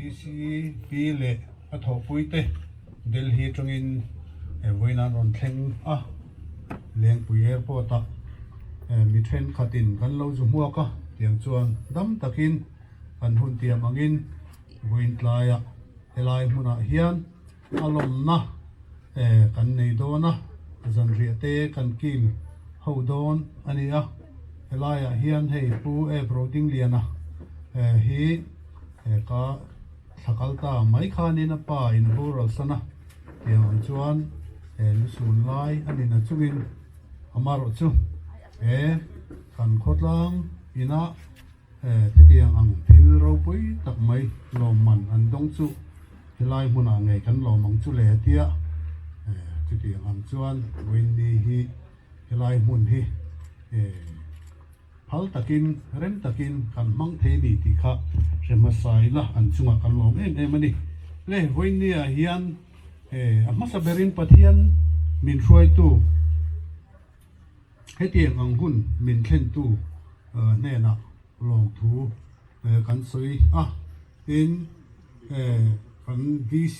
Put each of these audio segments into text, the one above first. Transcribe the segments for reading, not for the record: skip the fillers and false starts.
BC P le a tho pui te Delhi tungin voinan on thleng a leng pui airport a mi then khatin kan lo zu mua ka tiang chuan dam takin kan hun tiam angin voin tlaya helai hmuna hian alom na kan nei dona zan ria te kan kil ho don ania helai hian hei pu broding liana hi ka thakalta mai khanin a pa in rural sana tiang chuan lusun lai ani na chungin amaro chu kan khotlang ina tiang ang thil ro pui tak mai lo man an dong chu helai hmuna ngai kan lo mang chu le tia tiang ang chuan winni hi helai hmun hi phal takin rem takin kan mang thei ni ti kha remasai la an chunga kan lom em ani le voini a hian a masaberin pathian min hruai tu hetiang ang hun min thlen tu ne na long thu kan soi in kan VC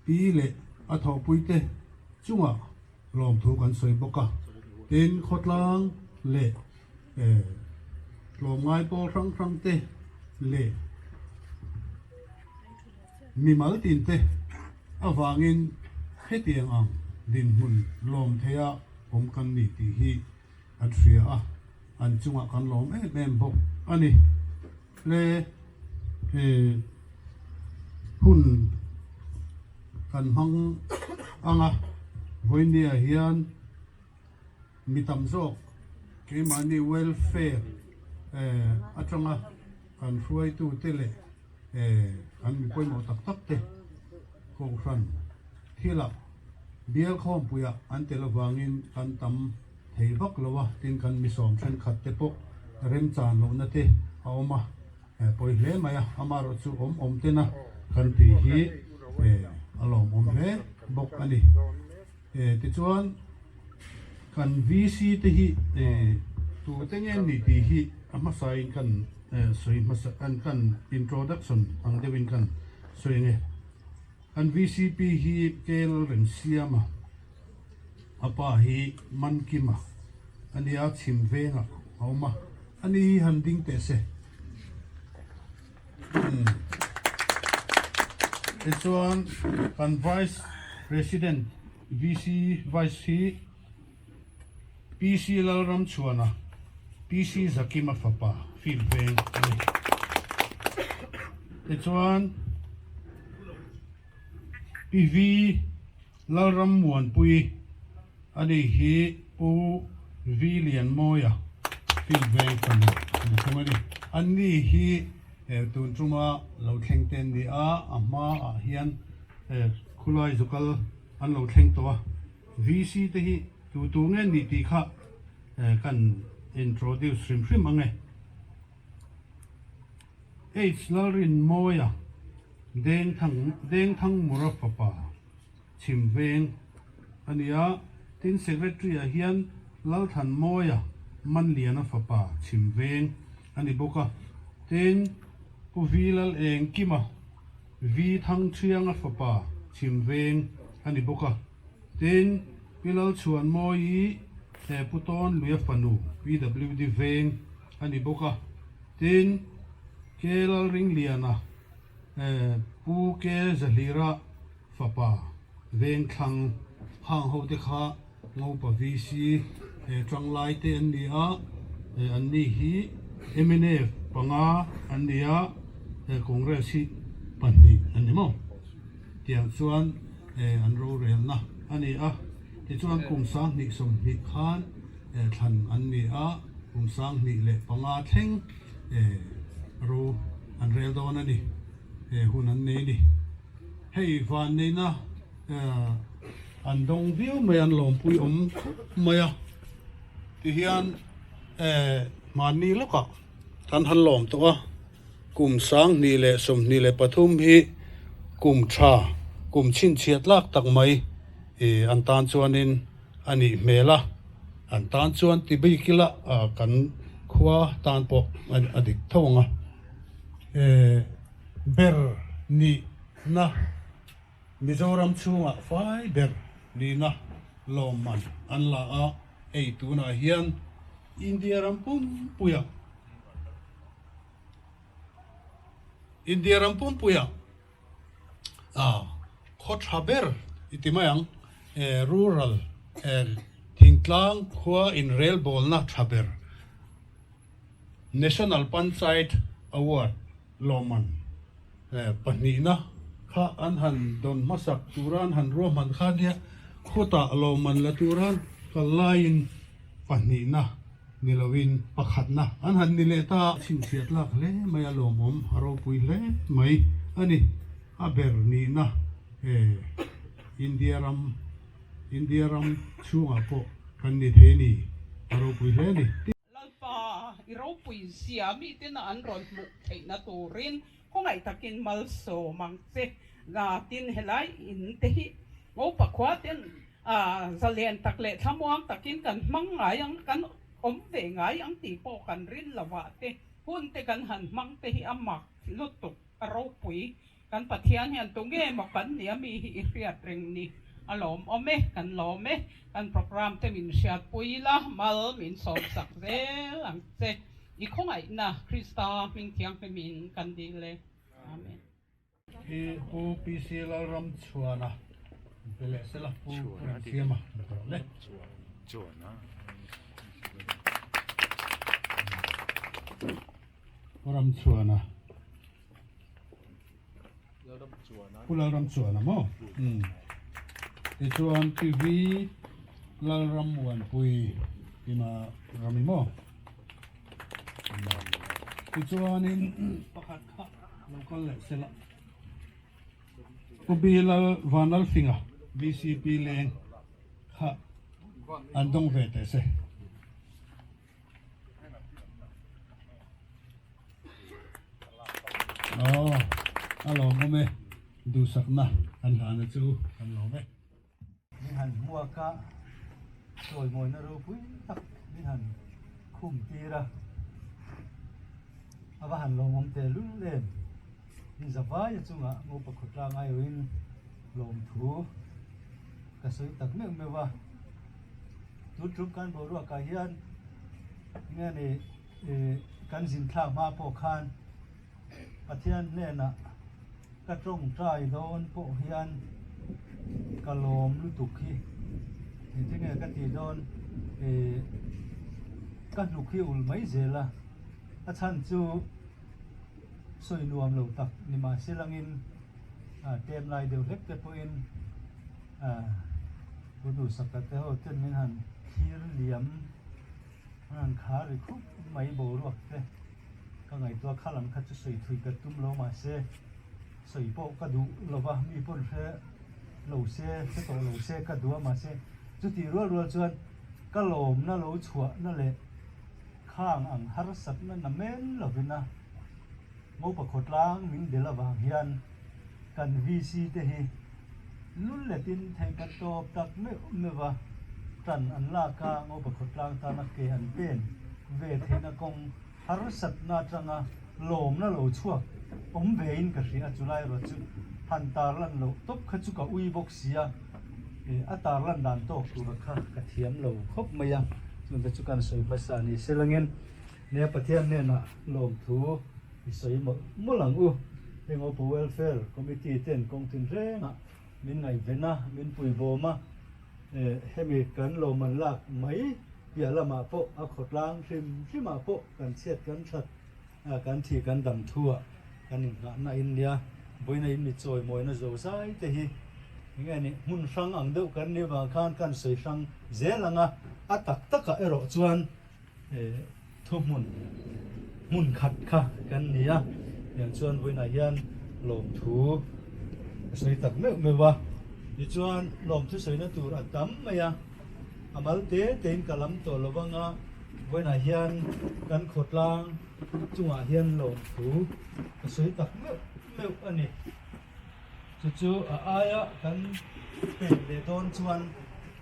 P le a tho pui te chunga long thu kan soi boka tin khotlang le lom ngai po rang te le mi mal tin te awangin hetiang ang din hun lom thea om kan ni ti hi atria an chunga kan lom em bok ani le hun kan hang anga voinia hian mitam zok ke mani welfare atanga kan hruai tu tele kan mi poi mo tak te ko ran thila bial khom puya an telawangin kan tam thei vak lowa tin kan mi som thren khat te pok rem chan lo na te awma poi hle maya amaro chu om te na kan ti hi alom om hle bok ani ti chuan kan VC te hi tu te ngen ni ti hi ama sai kan soi masa kan introduction ang dewin kan soi nge an VCP hi kel ren siama apa hi man kima ani a chim venga awma ani handing te se it's one kan vice president VC vice hi PC lalram chuana PC zakima fapa fil veng it's one PV lalram muan pui ani hi pu vilian moya fil veng kan ni ani hi tun truma lo thleng ten ni ama hian khulai zukal an lo thleng to VC te hi tu nge ni ti kha kan introduce shrim ange lalrin moya deng thang mura papa chim veng ania tin secretary a hian lal than moya man liana papa chim veng ani boka tin ku vilal eng kima vi thang thianga papa chim veng ani boka tin pilal chuan moi puton luya panu PWD veng ani boka tin kelal ring liana pu ke zalira fapa veng thang hang ho te kha ngo pa VC trang lai te an ni an ni hi MNF panga an nia congress hi panni an mo tiang chuan an ro rel na ani ti chuan kum sang ni som ni khan than an ni kum sang ni le panga thleng ro an rel don ani hun an nei ni hei van nei na an dong view mai an lom pui maya ti hian man ni loka kan han lom to kum sang ni le som ni le pathum hi kum tha kum chin chiat lak tak mai an tan chuanin ani mela an tan chuan ti bi kila kan khua tan po adik thonga ber ni na Mizoram chunga fai ber ni na loman an la a ei tu na hian India rampum puya khothaber itimayang rural thingtlang khua in rail bol na thaber National Panchayat Award loman pani na kha an han don masak turan han roman khadia khota loman la turan kalain pani na nilawin pakhat na an han nileta sinsiat lak le maya lomom haro pui le mai ani aber ni na India ram chunga po kan ni theni haro pui le ni lalpa iropui siami tin an rol mu theina turin kongai takin malso mangse ga tin helai in tehi mo pakwa tin zalian takle thamuang takin kan mangai ang kan om ve ngai ang ti po kan rin lawa te hun te kan han mang te hi amak lutuk aropui kan pathian hian tunge makan ni ami hi riat ring ni alom ome kan lome kan program te min siat puila mal min som sak zel ang se i khongai na Krista min thiang pe min kan dile amen pu pc la ram chuana pele sela pu siama le chuana ram chuana pula ram chuana mo ti chuan tv lal ram wan pui ima rami mo ti chuan in pakhat kha local le sela ubila vanal finga bcp leng kha andong vete se alo ngome du sakna an hana chu an lo me ni han mua ka rồi ngồi nó rô quý tắc ni han khum tira ava han lo mom te lun len ni zawa ya chunga ngo pa khotla ngai win lom thu ka soi tak me me wa tu trum kan bo ru ka hian nge ni kan jin thla ma po khan pathian ne na ka trong trai don po hian ka lom lu tu khi thì thế này cái thì don các lục khi ul mấy giờ là các chân chú soi nuam lâu tập nhưng mà sẽ là in tem lại đều hết cái point có đủ sắc cái hồ chân mình hẳn khir liam hẳn khá rồi khúc mấy bộ ruột thế các ngày tua khá lắm khát soi thui cái tum lâu mà sẽ soi bộ cái đủ lâu ba mi bộ sẽ lâu xe cái tổ lâu xe cái đủ mà sẽ chú thì rùa chuan cái lồm nó lỗ chua nó lệ khang ang har sat nó nằm men lo vina ngô bạc khốt lang mình để là vàng hiền cần VC thế hi luôn lệ tin thay cái top tắc mẹ va trần ăn la ca ngô bạc khốt lang ta nó kề ăn bên về thế nó công har sat na changa lồm nó lỗ chua ông về in cái gì à chú lại rồi chú han tar lan lỗ top khát chú cả uy bốc xia atar lan dan to tu kha ka thiam lo khop maya chun ta chukan soi basa ni selangin ne pathian ne na lom thu soi mo lang u engo po welfare committee ten kong tin re na min ngai vena min pui bo ma hemi kan lo man lak mai ya lama po a khotlang rim ma po kan chet kan that kan thi kan dam thua kan na india boina in mi choi moi na zo sai te hi nghe này mun sang ang đâu kan ne ba khan kan soi sang ze langa atak taka ero chuan thu mun khat kha kan nia yang chuan boina hian lom thu soi tak me wa ni chuan lom thu soi na tur atam maya amal te ten kalam to lowanga boina hian kan khotlang chunga hian lom thu soi tak me ani chú aya kan pe le don chuan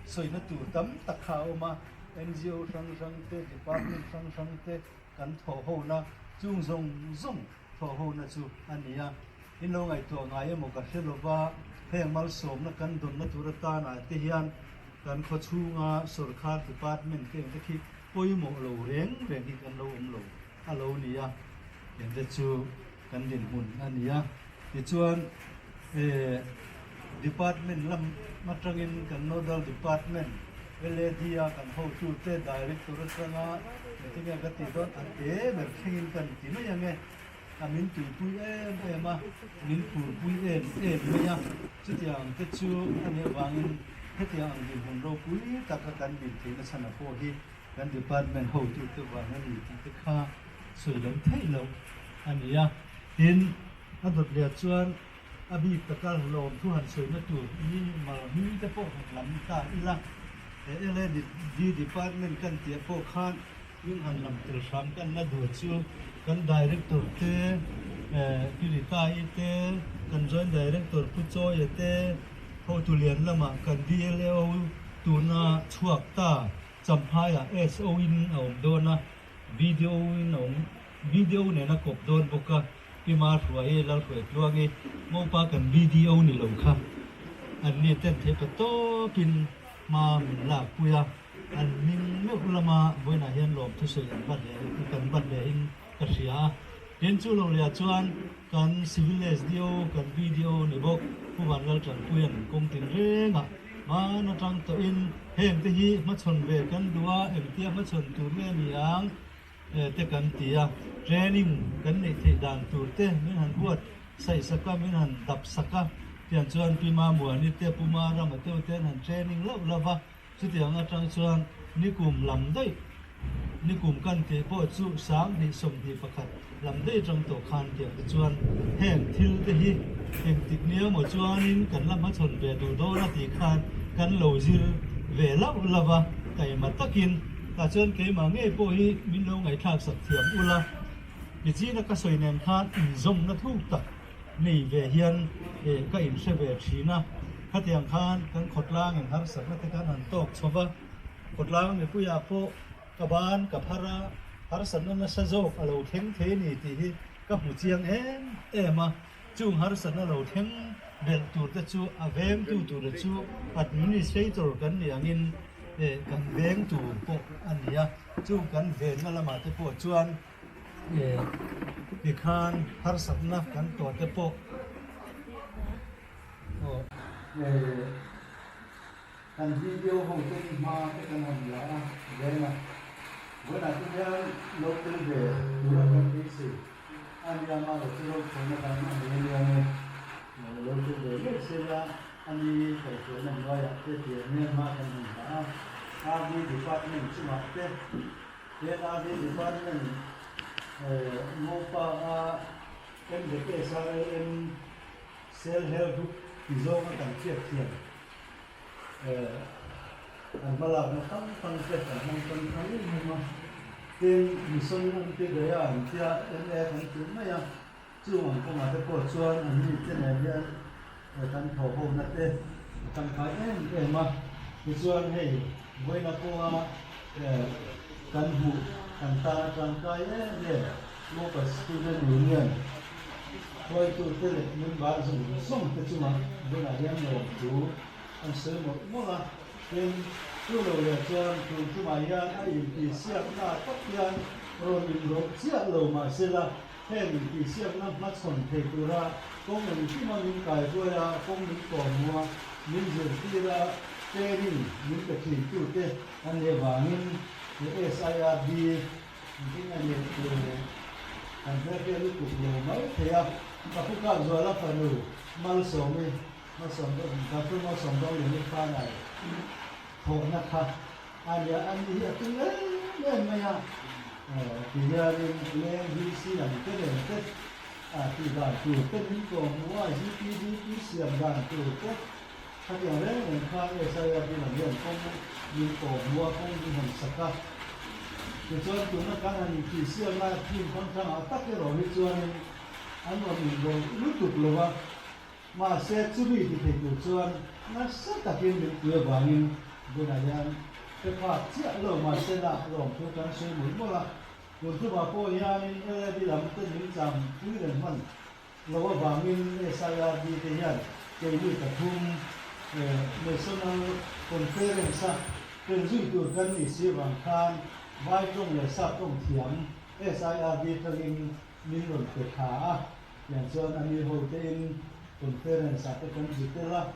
soi na tu tam tak khao ma NGO sang te department sang te kan tho ho na chung zong tho ho na chu ania in lo ngai to ngai mo ka helova heng mal som na kan don na turata na te hian kan kho chunga sarkar department ke te khi poimo lo reng reng hi kan lo lo alo nia yen de chu kan din hun ania ti chuan department lam matrangin kan nodal department LADia kan ho tu te director sanga tinga ka ti don an e ber khingin kan ti ma yange amin tu pui ma min pur pui me ya chu tiang te chu ane wangin he tiang din hun ro pui ta ka kan bin thi na sana po hi kan department ho tu te wangan ni ti kha soi lam thai lo ania tin adot le chuan abi takal lom thu han soi na tu ni ma mi te po lam ta ila ele di department kan tie po khan yung han lam tel sam kan na do chu kan director te pirita ite kan joint director pu cho yete ho tu lian lama kan DLO tu na chuak ta champhai a SO in om do na video ne na kop don boka pima thua e lal khoi tuangi mo pa kan video ni lo kha an ni ten the pa to pin ma la puya an ning me ulama boina hian lom thu sei an bat le kan bat le in ka ria ten chu lo le chuan kan civil SDO kan video ni bok pu ban gal tran puyan kong tin renga ma na tang to in hem te hi ma chon ve kan duwa em tia ma chon tu me ni ang te kan tia training kan nei the dan tur te min han buat sai saka min han dap saka tian chuan pima mua ni te puma ra ma te ten han training lo lova chu tiang atang chuan ni kum lam dai ni kum kan te po chu sang ni som di pakhat lam dai tang to khan te chuan hem thil te hi hem tik nia mo chuanin kan lam ma chon ve du do na ti khan kan lo zir ve lo lova kai ma takin ta chuan ke ma nge po hi min lo ngai thak sak thiam ula ni chi na ka soi nem khan in zom na thu ta nei ve hian ka in se ve thina khatiang khan kan khotlang en har sak na te kan an tok chowa khotlang ne puya po kaban ka phara har san na sa jok alo theng the ni ti hi ka hu chiang ema chung har san na lo theng bel tur te chu avem tu de chu administrator kan ni angin kan veng tu po ania chu kan ven na lama te po chuan bi khan har sak na kan to te po kan video ho te ma te kan ham la vena bona tu ya local ve dura kan isi ania ma lo chu lo chona kan ani ne local ve le se la ani kai chu na ma ya te te ne ma kan ha RD department chu ma te RD department mo pa kan de ke sa em self help group izo ka kan chiat chiat an bala na tang te kan ni ma ten mission an te ga ya an tia en e kan tu ma ya chu ang ko ma te po chuan an ni te ne ya kan tho ho na te kan khai em ma ti chuan hei boina ko kan hu kan ta kan kai ye mo pa student union koi tu te le min ba zo som te chu ma boina hian lo tu an se mo la ten tu lo ya chuan tu ma ya ai ti siap na tak hian ro min ro chia lo ma se la hem ti siap na ma chon the tu ra kong min ti ma min kai ko ya kong min ko mua min je ti ra te rin min ka thi tu te an le wangin SIRD din an le tu an ve lu ku lo mai the ya ka pu ka zo la fa nu mal so mi ma som do ka pu ma som do le ni fa nai ho na kha an ya an ni ya tu le ma ya ti ya le vi si la te le te ti ga tu te ni ko mua ji ti si am ga tu teถ้าอย่างแรกเหมือนข้าใช้ยาที่หลังเรื่องของมีโตมัวของมีหันสักการจะชวนตัวนักการอันที่เสียมาที่ค่อนข้างอัตตะเราให้ชวนอันว่ามีโรครู้ตุกเลยว่ามาเสียชีวิตที่เป็นชวนนั่นสักตะเกียงเป็นตัวบางอย่างโดยอะไรเป็นภาพเสียเรามาเสียละเราตัวกันเสียหมดหมดละคนที่มาโปรยานี่อะไรที่เราไม่ต้องจำผู้เรียนมัน lo wangin saya di tiyan ke ni Pathum national conference ken zui tu kan ni si wang khan vai trong le sa trong thiam SIRB thangin min ron pe kha yan chuan ani ho te in conference te kan jitela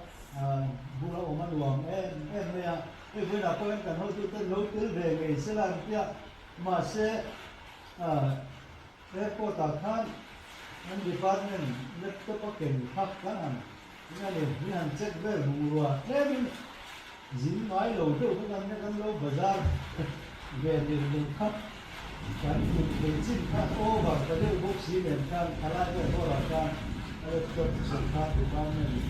bula oman wang me ya với là tôi cần hỗ trợ nấu từ về nghề sẽ làm kia mà sẽ cái cô ta khan anh department nhất có kiện khác cái này như hàng check về mùa em dính nói lâu đâu có ăn lâu bazar về đường khác cái đường chín khác ô và cái đường bốc xí đèn can khai cái cô là can cái cái sự khác department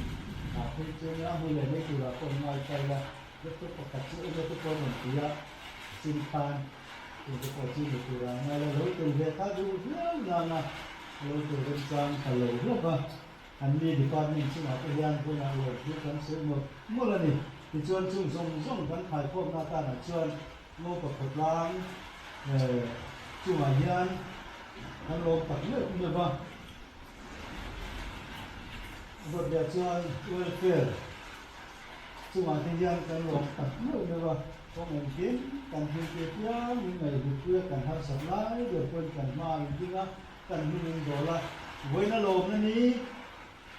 khi chơi nhau hồi này cứ là con nói cái là itu pokoknya itu komentia simpan itu pokoknya itu lah. Lalu tu kita dulu nana lalu tu rencang kalau apa andi department cuma yang punya lalu kan semua mula ni tujuan sung kan hai pom nata na tujuan mau perkelang cuma yang kalau tak ni apa buat dia tujuan welfare cuma tiang kan lom tak ni apa mungkin kan hidup những ngày được khuya kan har supply được quân kan ma juga kan $1 với nó lom nó ní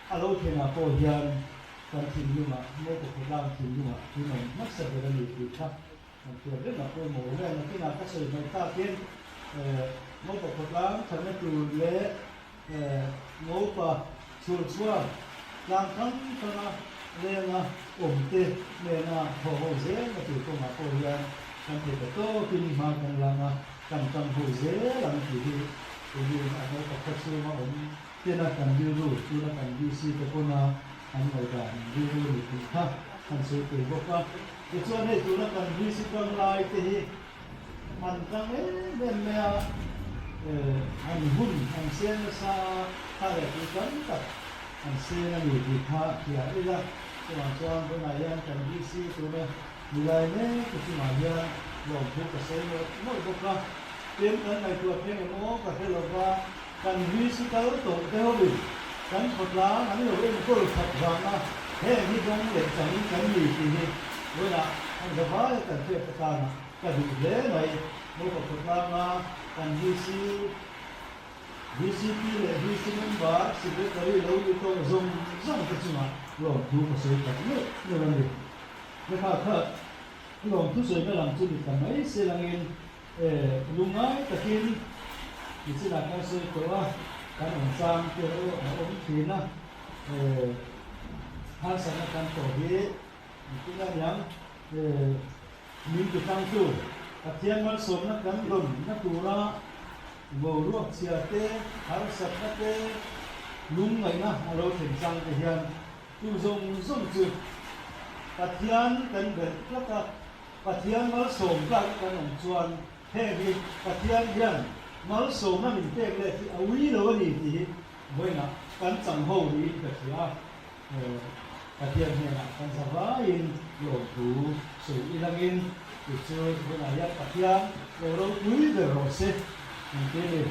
alo thì là cô hiền kan thì nhưng mà mua của làm thì nhưng mà thì mình mất sợ về cái gì khác mình tưởng rất là cô mổ này là khi nào các sự mình ta tiên mua của làm thành ra từ lễ ngô và chuột xua làm thắng cho nó nên là ổn định nên là hồ dễ mà từ công mà cô hiền kan thì cái tô kinh mà kan làm kan hồ dễ làm thì như là nó có các sự mà ổn tiền là cần đưa rồi, tiền là cần đi xí cái con anh người ta đưa rồi thì khác, anh sẽ tự bốc ra. Cái chỗ này chúng ta cần đi xí con lại thì mình đang ấy bên mẹ anh hun anh xem sa hay là cái cấn tập anh xem là gì thì khác thì ấy là cái mà cho bên này anh cần đi xí tụi này người này cái mà giờ lòng thuốc cái xe nó bốc ra tiền cái này tuột cái nó có thể là qua kan visi kalau tu teo bi kan khotla ani lo en ko khat rama he ni dong le chang kan ni ti ni wala an da ba kan te ta na ka du le mai mo ko khotla ma kan visi pi le visi member secretary lo ni to zong ka chuma lo tu ko se ta ni lo ni ne kha lo tu se ba lam chu ni kan mai se langin lungai takin thì sẽ là cái sự của các ông sang kia ông thìn á hai sản phẩm tổ hợp cũng là những mình được tăng cường các thiên văn số nó gắn đồng nó tụ ra vô ruộng xìa tê hai sản phẩm tê lúng ngày na lâu thìn sang thì hiện tu dùng chữ các thiên cần về các thiên văn số các ông chuan thế thì các thiên hiện mal số nó mình teg lên thì awi đâu đi thì với nó cắn chẳng hậu đi cái gì cái tiền này là cắn sao vá in rồi đủ sự in thì chơi với lại cái tiền rồi đâu quý về rồi sẽ mình thế này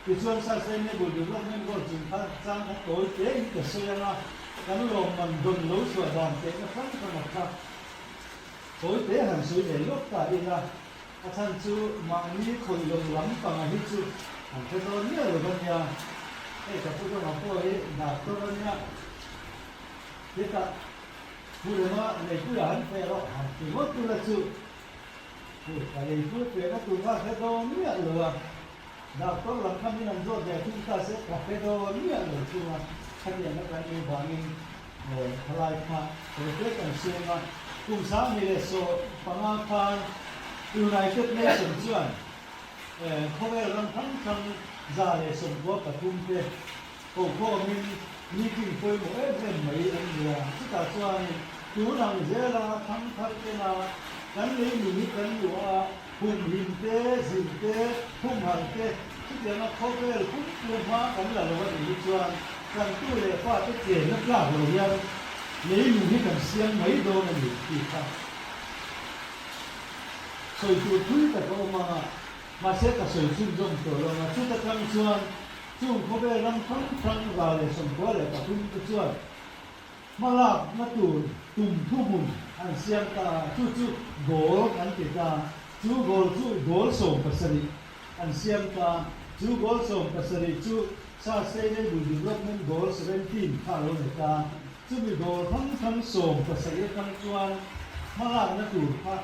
thì chuyên sang xem này buổi được nên gọi chúng ta sang cái tối thế cái xe là cắn lồng mình đun nấu sữa đàn thế nó khác con một khác tối thế hàng suy để lúc tại đi raท่านจูมังนี้คนลงหลังฟังให้จูอันเป็นตอนนี้หรือปัญญาแต่พูดว่าพวกนี้หนักตัวนี้ที่ก็พูดว่าในผู้อ่านไปเราอ่านที่ว่าตัวละจูพูดอะไรพูดไปก็ตัวว่าแค่ตอนนี้หรือว่าหนักตัวหลังคำนี้นั่นโดดแต่ทุกท่าเสร็จแค่ตอนนี้หรือจูว่าขันยังไม่กันมีบางอย่างทลายขาโปรเจกต์อันเชื่อว่ากุ้งสามีเลโซปังอาคารUnited Nations chuan không ai làm thắng thắng ra để sống qua cả cung thế, cổ có mình meeting với một em mấy anh người tất cả chuan chú làm dễ là thắng thắng thế nào cắn lấy mình cắn của hùng hình thế dìm thế hùng hằng thế chứ tiền nó không ai cũng liên hóa cắn là nó gì chuan cắn tôi để qua cái tiền nó là rồi nha lấy mình cắn xiên mấy đô là gì thì sao rồi tụi thứ ta có mà sẽ cả sự chung trong tổ là chúng ta tham chuan chung có về năm tháng vào để sống qua để tập trung cái chuyện mà là nó tùm thu mùn anh xem ta chú gỗ anh kể ta chú gỗ sống cái gì anh xem ta chú gỗ sống cái gì chú sa xây lên đủ development goal 17 khá lâu người ta chú bị goal thăng sống cái gì thăng chuan mà là nó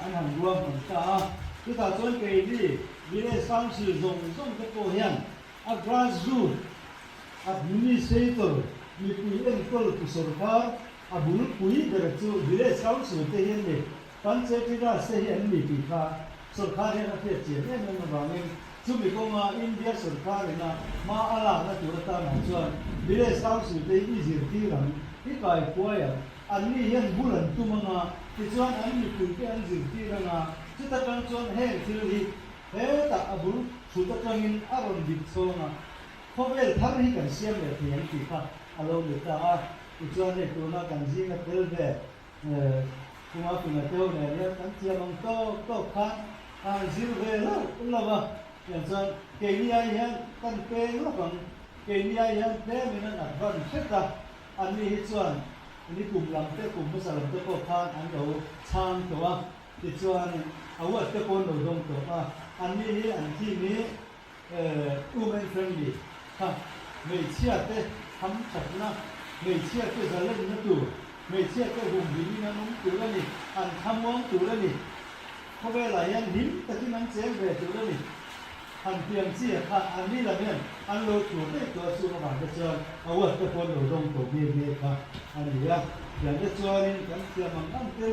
anh hàng ruộng người ta chúng ta chọn cái đi vì để sáng sử dụng cái cổ hiền a grassroots administrator ni pui enkol ku sarkar abul pui derchu village council te hian ni panchayat ra se hian ni pi kha sarkar hian a phe che ne na bangin chu mi ko ma india sarkar na ma ala na tu ta na chuan village council te i zir ti ram i kai puaya anni hian bulan tu manga ti chuan an ni pui ke an zir ti ranga chu ta kan chuan he thil hi he ta abul chu ta kangin aron dik chonga khovel thar hi kan siam le thian ti kha alo le ta a chuan ne tu na kan ji na tel ve kuma kuna teo ne le kan tia mong to kha a zir ve la ulava yan chuan ke ni ai hian kan pe la bang ke ni ai hian te min an ban kheta an ni hi chuan ni kum lam te kum ma salam te ko kha an lo chang to wa ti chuan awat te kon lo dong to a an ni hi an thi ni women friendly ha mei chia te ham chak na mei chia te zalan na tu mei chia te hum bi na nong tu la ni an tham wong tu la ni ko ve la yan him ta ki man cheng ve tu la ni an piang chia kha an ni la men an lo tu te to su ma ba cha awat te kon lo dong to me kha an ni ya ya te chuan kan chia mang an te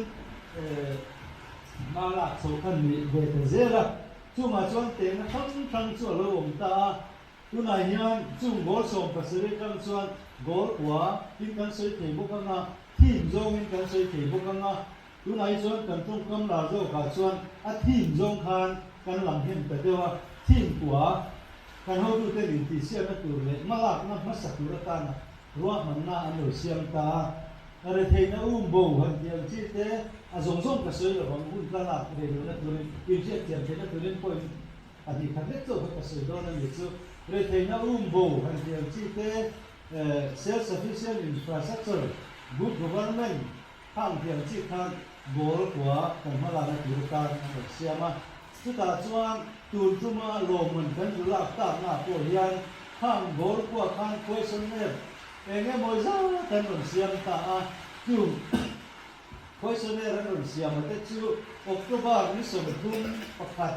ma la so kan ni ve te zela chu ma chuan te na thang chu lo om ta tu này hian chung gol som pasiri kan chuan gol kwa in kan soi thei bok anga thim zong in kan soi thei bok anga tu này chuan kan tung kam la zo ka chuan a thim zong khan kan lam hem ta dewa thim kwa kan ho tu te lin ti sia na tu le malak na ma sak tu ta na ruwa man na an lo siam ta are thei na bo han tiang chi te a zong zong ka soi lo bang hun ta la de lo na tu le in che tiang te na tu le point a di khat le zo ka soi do na ni chu rồi thầy nó bo hành điều chi tế self-sufficient infrastructure good government hàng điều chi khang goal của cần mà làm cái điều ta được xem mà chúng ta chuan tuôn chúng mà lồng mình cần du lịch ta na của hiền hàng goal của khang questionnaire nghe mọi giá cần được xem ta chung questionnaire được xem mà cái chú October ní sum thun pakhat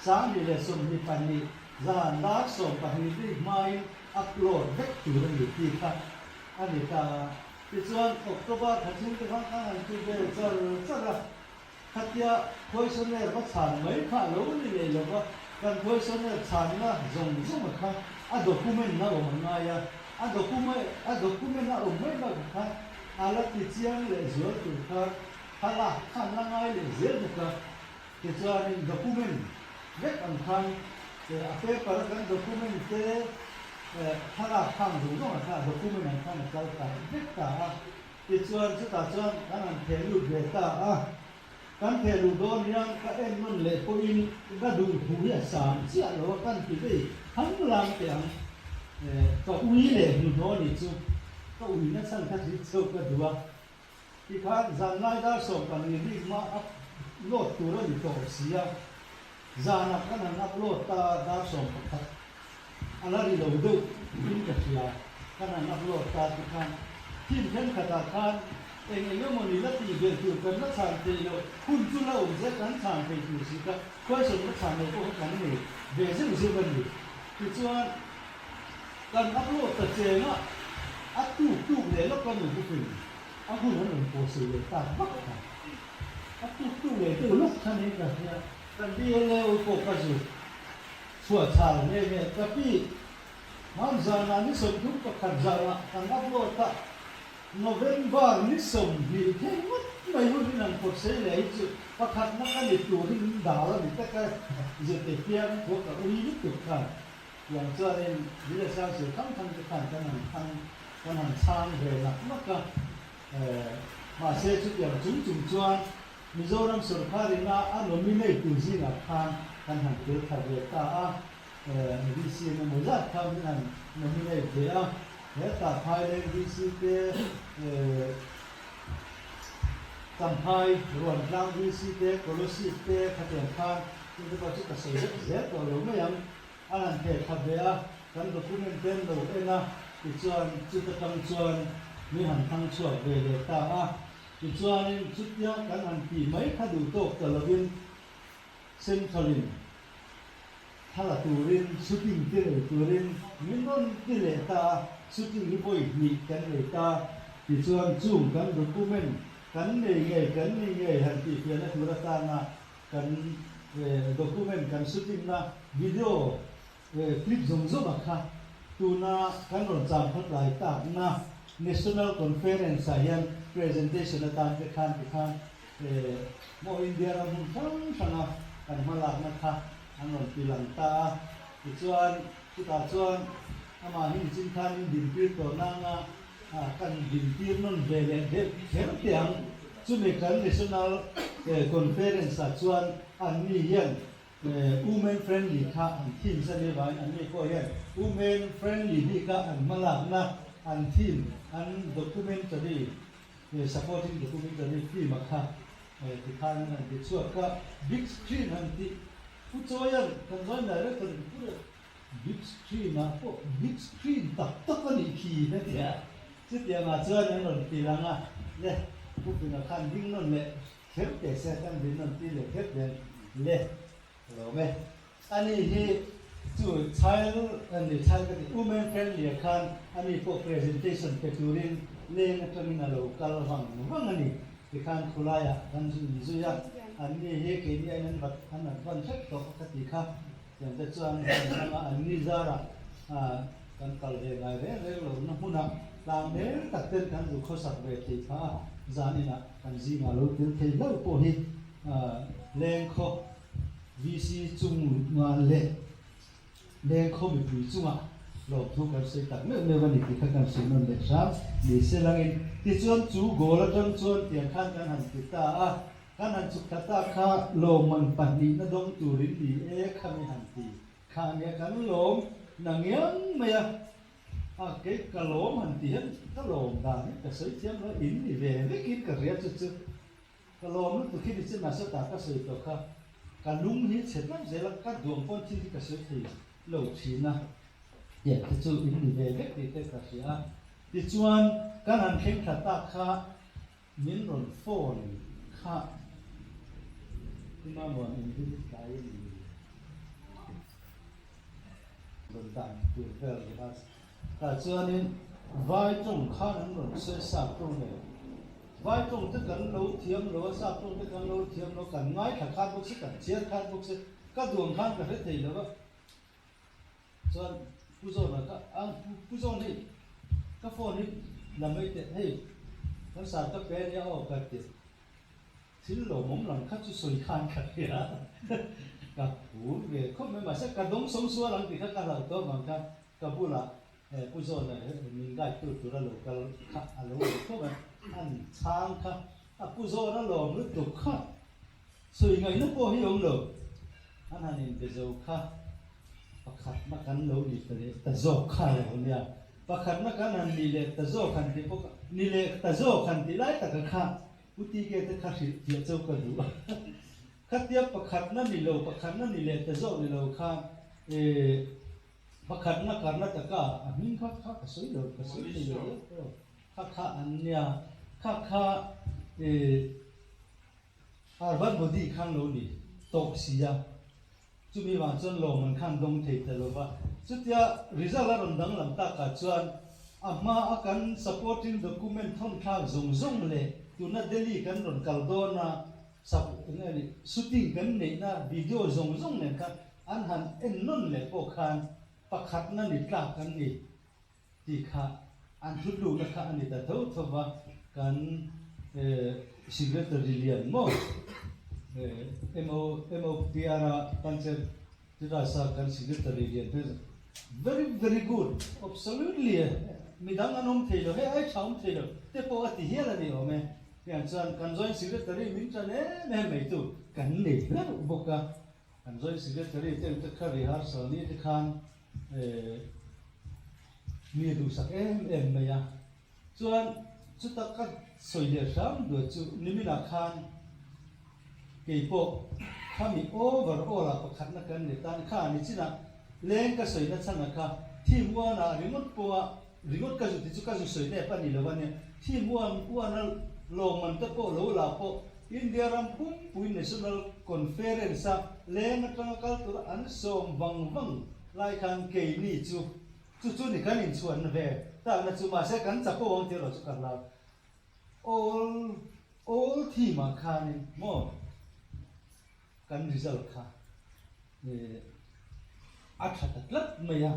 sáng đi là sum đi pan đi ra đá sổ cả hình đi mai upload hết chủ đề được gì khác anh ấy ta thì cho October tháng 9 cái tháng anh chụp về cho là khách kia khối số này có sản mấy khá lâu như vậy rồi còn khối số này sản là dùng mà khác document nó ở ngoài document nó ở mấy mà khác là cái chiang lệ giữa từ khác là ngay lệ giữa được khác thì cho nên document rất ăn khăn paper kan document te thara khang du no kha document an khang kal ta dik ta ti chuan chu ta chuan an thelu ve ta kan thelu don yang ka en mun le po in ga du hu ya sam sia lo kan ti ve hang lam te ang ka ui le nu no ni chu ka ui na san ka ti chu ka duwa ti khan zan lai da so kan ni ma lot tu ro ni to sia zana kan an upload ta da som pakhat alari lo do in ka sia kan an upload ta ti khan tin khan khata khan eng moni la ti ge tu kan na chan te lo hun chu la um ze kan chan te tu si ka ko so na chan ne ko kan ni ve ze ze ban ni ti chuan kan upload ta che na a tu le lo kan nu ku a hun han po se le ta bak ta a tu le tu lo chan ne ka sia kan dia le ko ka zu chua cha ne ne ka pi man zana ni som thu ka khat zana kan upload ta November ni som bi ke mut mai hu ni nan ko se le chu pakhat na ka ni tu ni da la ni ta ka je te pian ko ka ui ni tu ka yang cha ren ni le sang se thang thang ka kan kan han chang ve na ma ka ma se chu ya chung chuan Mizoram Sarkar na nominate tu zina khan kan han te thave ta VC nó mới rất tham thế này nó như này thế à nếu ta phai lên VC cái tầm phai ruộng lang VC cái Colossus cái phát triển phan nhưng cái đó chỉ là sử dụng rất rồi đúng không anh làm thể thật về à căn document tên đầu tên à thì chuan chỉ có tăng chuan mi hành thăng chuan về để ta à thì chuan nên chút nhá căn hành thì mấy khá đủ tốt từ là viên Centralin hay là turin shooting cái này turin những con cái này ta shooting cái bôi nhị cái này ta thì chuan zoom cái document cái này hành thì phía này chúng ta na cái document cái shooting na video clip zoom zoom mà khác tu na cái rồi chạm phát lại ta na national conference hian presentation là ta cái khan mo India ra mun thang na kan malak na kha anon pilang ta chuan kita chuan ama hin chin khan din pi to na nga kan din pi non ve le her tiang chu me kan national conference chuan an ni hian women friendly kha an thim sa le vai an ni ko hian women friendly ni ka an malak na an thim an documentary supporting documentary film kha thì khan là cái chuột cả big screen hành thì phút cho em cần nói này đó cần phút big screen mà có big screen tập tất cả những kỳ đấy thì chứ tiền mà chơi những lần thì là ngà nè phút thì là khan big non nè khép để xe khan big non thì là khép để nè rồi mẹ anh ấy thì chủ child anh ấy child cái women friendly khan anh ấy có presentation cái turin lên cái terminal local hàng anh ấy thì khan khulaya kan zuya anni he ke ni anan bat anan ban thak to ka ti kha yang da chuan ma anni zara kan kal he ngai re lo na huna lang ne tak ten kan du kho sak ve ti pha zani na kan ji ma lo tin thei lo po hi leng kho VC chung ma le leng kho bi pui chunga lo thu kan se tak me me van ti kha kan se non le sam ni se lang in ti chuan chu go la tan chuan tiang khan kan han ti ta kan han chuk ta kha lo man pan ni na dong tu rin di khami han ti kha ne kan lom na ngiang me cái ka lom han ti han ka lom da ni ka sei tiam lo in ni ve ve kin ka ria chu chu ka lom lu tu khi ni chen na sa ta ka sei to kha ka lung hi chet nam ze la ka duang pon chi ka sei thi lo chi na ye ti chu in ni ve ve ti te ka sia ti chuan kan han khen kha ta kha min ron phone kha ti ma mon in ti kai ni ron dan tu vel ha ta chuan in vai trong kha nan ron se sa trong ne vai trong te kan lo thiam lo sa trong te kan lo thiam lo kan ngai kha kha bok se kan chiar kha bok se ka duang khan ka he thei lo chuan pu zo na ka pu zo ni ka phone ni là mấy thế hey nó sao các bé nhau ở cái xin lỗi mong lần khách chú soi khan cái gì đó cả bố về không mấy mà sẽ cả đống sống xua lần thì các là đó mà cả bố là bố rồi này mình đại tu là lộc cả alo không mà ăn sáng cả bố rồi nó lồng nó tục cả soi ngày nó có hiểu được anh hành về dầu cả khát mà cắn lâu đi tới ta dầu cả rồi nha pakhat na kan an ni le ta zo khan ti pok ni le ta zo khan ti lai ta ka kha uti ke ta kha ri ti chau ka du khatia pakhat na ni lo pakhat na ni le ta zo ni lo kha pakhat na kar na ta ka min kha kha ka soi lo ti lo kha an nya kha arban body khang lo ni tok sia chu mi wa chon lo man khan dong thei ta lo ba chutia result ron dang lam ta ka chuan ama akan supporting document thon tha zong zong le tuna delhi kan ron kaldona sap ngani shooting kan nei na video zong zong ne ka an han en non le po khan pakhat na ni tla kan ni ti kha an thulu na kha ani ta tho thowa kan secretary lian mo mo piara pancher tira sa kan secretary lian very good absolutely midang anom thelo he ai chaum thelo te po ati hiala ni ome yan chan kan join secretary min chan me tu kan ni la boka kan joint secretary ten te khari har sal ni te khan mi du sak em me ya chuan chu tak ka soi le ram do chu nimina khan ke po khami over ola pakhat na kan ni tan kha ni china leng ka soi na changa kha team wa na remote ka ju ti chu ka ju soi ne pa ni lo ne team wa na lo man ta po lo la po India ram pui national conference leng atang kal tur an som wang lai khan ke ni chu ni kan in chuan ve ta na chu ma se kan chapo wang te lo chu kan la all team a khan mo kan result kha a tha tak lat me ya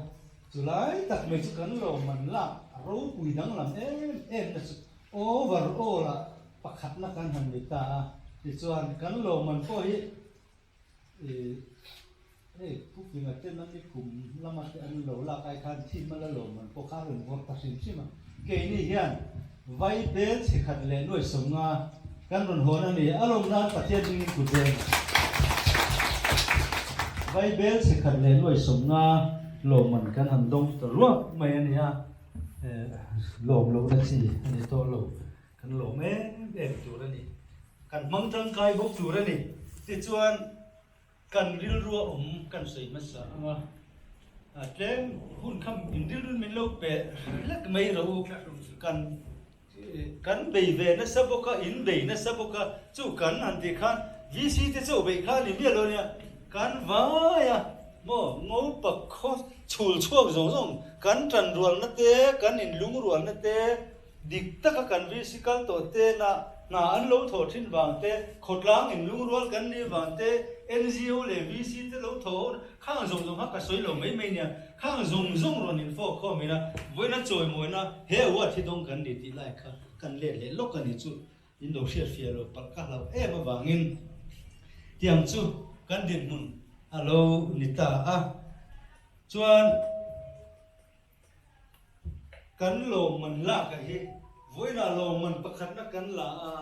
July tak me chu kan lo man la ro pui dang lam em na chu overall la pakhat na kan han ni ta ti chuan kan lo man po hi phúc bình ở trên nó cái cùng làm mặt anh lẩu là cái khan chim mà là lẩu mình có khá là một phát sinh chim mà cái này hiện vay bến thì khát lệ nuôi sống căn còn hồn anh này alom nan phát triển những cụ thể vay bến thì khát lệ nuôi sống lẩu mình căn hành động từ lúc mấy anh này lẩu là gì anh ấy to lẩu căn lẩu mấy em chủ ra này căn măng trăng cay bốc chủ ra này thì chuan kan ril ruwa kan sei ma sa nga tlem hun kham in ril min lo pe lak mai ro kan bei ve na saboka in bei na saboka chu kan an ti khan vc te chu bei khan ni lo nya kan va ya mo ngô pa kho chul chuak zong zong kan tran rual na te kan in lung rual na te dik ta ka kan vc kal to te na an lo tho thin wang te khotlang in lung rual kan ni wang te NGO le VC te lo tho khang zong ha ka soi lo mai nya khang zong ron in fo kho mi na voina choi moi na he wa thi dong kan ni ti lai kha kan le lo kan ni chu in do share fia lo par ka lo e ma wangin tiang chu kan din mun alo ni ta a chuan kan lo man la ka hi voina lo man pakhat na kan la a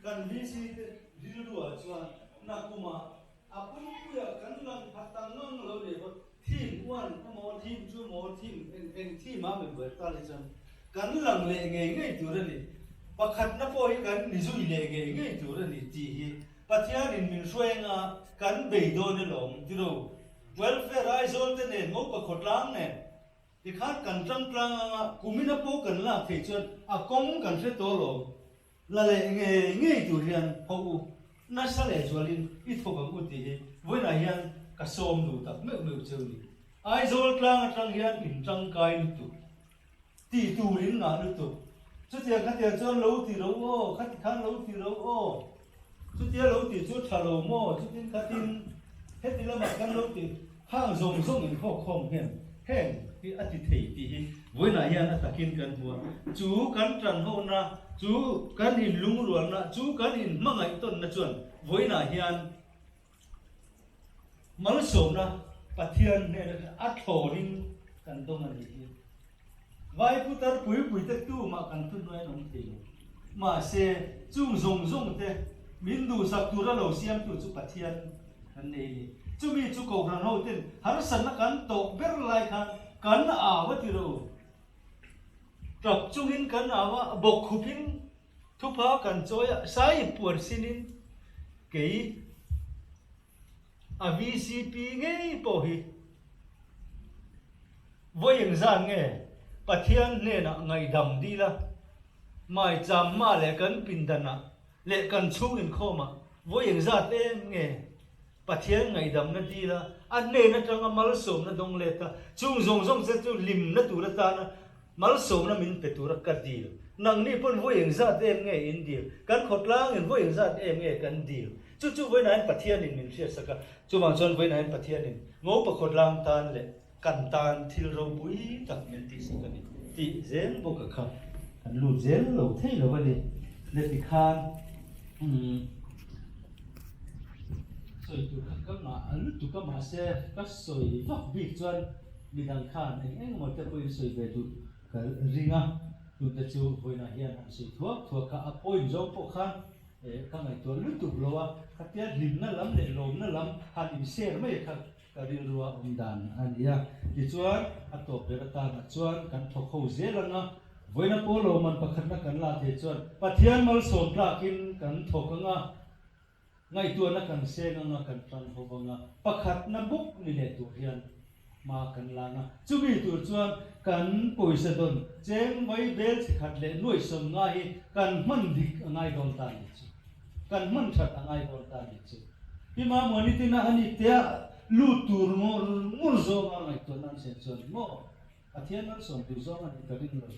kan VC te diru a chuan na kuma apun puya kan lang phatang nong lo le bo team one mo team two mo team en team ma me ber ta le chan kan lang le nge tu re ni pakhat na po hi kan ni zui le nge tu re ni ti hi pathian in min shwenga kan be do ne long ti ro welfare aizol te ne mo pa khotlang ne ti khat kan tang tlang kumina po kan la the chuan a kong kan se to lo la le nge tu rian ho na sa le chualin I thok ang uti hi voina hian ka som du tak me cheu ni ai zol tlang atang hian in tang kai nu tu ti tu rin na nu tu chu tia kha tia chon lo ti ro o khat khan lo ti ro o chu tia lo ti chu tha lo mo chu tin khatin he ti la ma kan lo ti hang zong in kho khom hen ti ati thei ti hi voina hian atakin kan bua chu kan tran ho na chú kan in lung rual na chú kan in mangai ton na chuan voina hian mal som na pathian ne a thorin kan dong ani hi vai putar pui te tu ma kan tu noi nong ti ma se chung zong te min du sak tu ra lo siam tu chu pathian kan nei chu mi chu ko ran ho tin har san na kan to ber lai kan a wa ti ro tập trung in kan awa bok khupin thupa kan choya sai pur sinin ke a VCP nge po hi voyeng zan nge pathian ne na ngai dam di la mai cham ma le kan pindana le kan chung in khoma voyeng zat em nge pathian ngai dam na di la an ne na tanga mal som na dong le ta chung zong se chu lim na tu ra ta na mal som na min petura ka dil nang ni pon voyeng zat em nge in dil kan khotlang in voyeng zat em nge kan dil chu voi nan pathian in min sia saka chu mang chon voi nan pathian in ngo pa khotlang tan le kan tan thil ro bui tak men ti saka ni ti zen bo ka kha kan lu zen lo thei lo ni le ti khan soi tu ka ma lu tu ka ma se ka soi vak bi chuan mi dang khan eng mo te poi soi ve tu ka ringa tu te chu voina hian an sei thuak ka a point zo po khan các ngày tuần lúc tục loa các tiết lim nó lắm để lồm nó lắm hạt im xe mấy các đi rùa đàn anh ya thì chuan tổ về ta là chuan cần thọc khâu dễ lắm nó với nó polo mình bắt khăn nó cần là thế chuan bắt thiên mal sồn ra kinh cần thọc ngã ngày tuần nó cần xe ngã cần tròn hồ ngã bắt khát nó bốc như thế tụ hiền mà cần là ngã chú bị tụ chuan cần bồi sẽ đồn chém mấy bé thì khát lệ nuôi sống ngay cần mân đi ngay đồn ta đi chứ cần mân thật ngay đồn ta đi chứ khi mà muốn đi tin anh đi té lu tur mor zo ma ngai to nan se chon mo athian an som tu zo an ka rin lo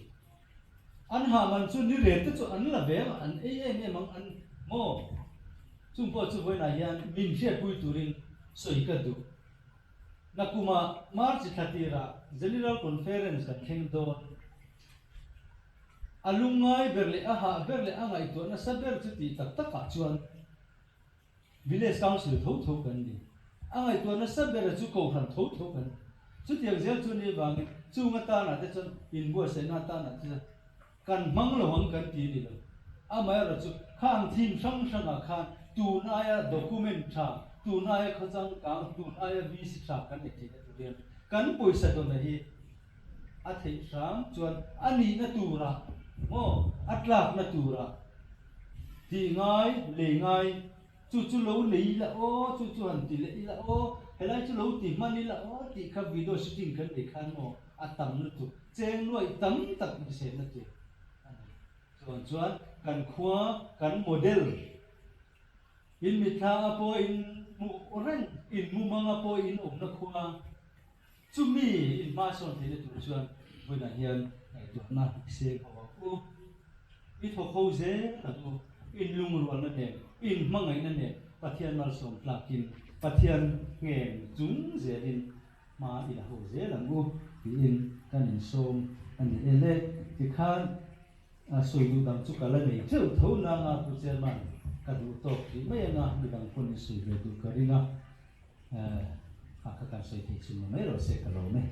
an ha man chu ni re te chu an la ve an e mang an mo chung po chu voi na hian min hria pui turin soi ka du nakuma march thatira general conference kan kheng do alungai berle berle angai to na saber chu ti tak tak ka chuan village council tho kan ni ai tuần nó sắp bây giờ chú cầu thần thấu thấu cần chú tiền giấy chú đi vào chú ngắt ta là thế chân in bùa sẽ ngắt ta là thế cần măng là hoàng cần tiền đi rồi mà là chú khang thiên sang sang à khang tu naya document cha tu naya khâu trang cang tu naya visa cha cần để thế tu tiền cần bồi sẽ đồ này thấy sáng chuan anh đi na tu ra mo lạc na tu ra thì ngay lệ ngay chú lâu lấy là ô chú hẳn tỷ lệ là ô hay là chú lâu tỷ mani là ô tỷ các video shooting cần để khăn mò tầm nữa tụ trên nuôi tấm tập như thế nữa tụ chuan cần khóa cần model in mitha apo in mu orang in mu mang apo in na khóa chú mi in ma son thế tụ chuan với là hiền tụ na xe có ít hồ khâu dễ là tụ in lung ruộng nó đẹp in mang ngày nó đẹp pathian mal som plakin pathian nghe chúng dễ in mà in hồ dễ là ngu thì in cái in som anh in lệ thì khan soi du đằng chút cả là này châu thấu na ngà tu chơi mà cả du top thì mấy ngà đi đằng quân soi về tu cái đi ngà các soi thì chúng nó mấy rồi sẽ cả rồi mấy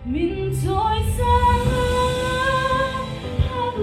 mình trôi xa. Hãy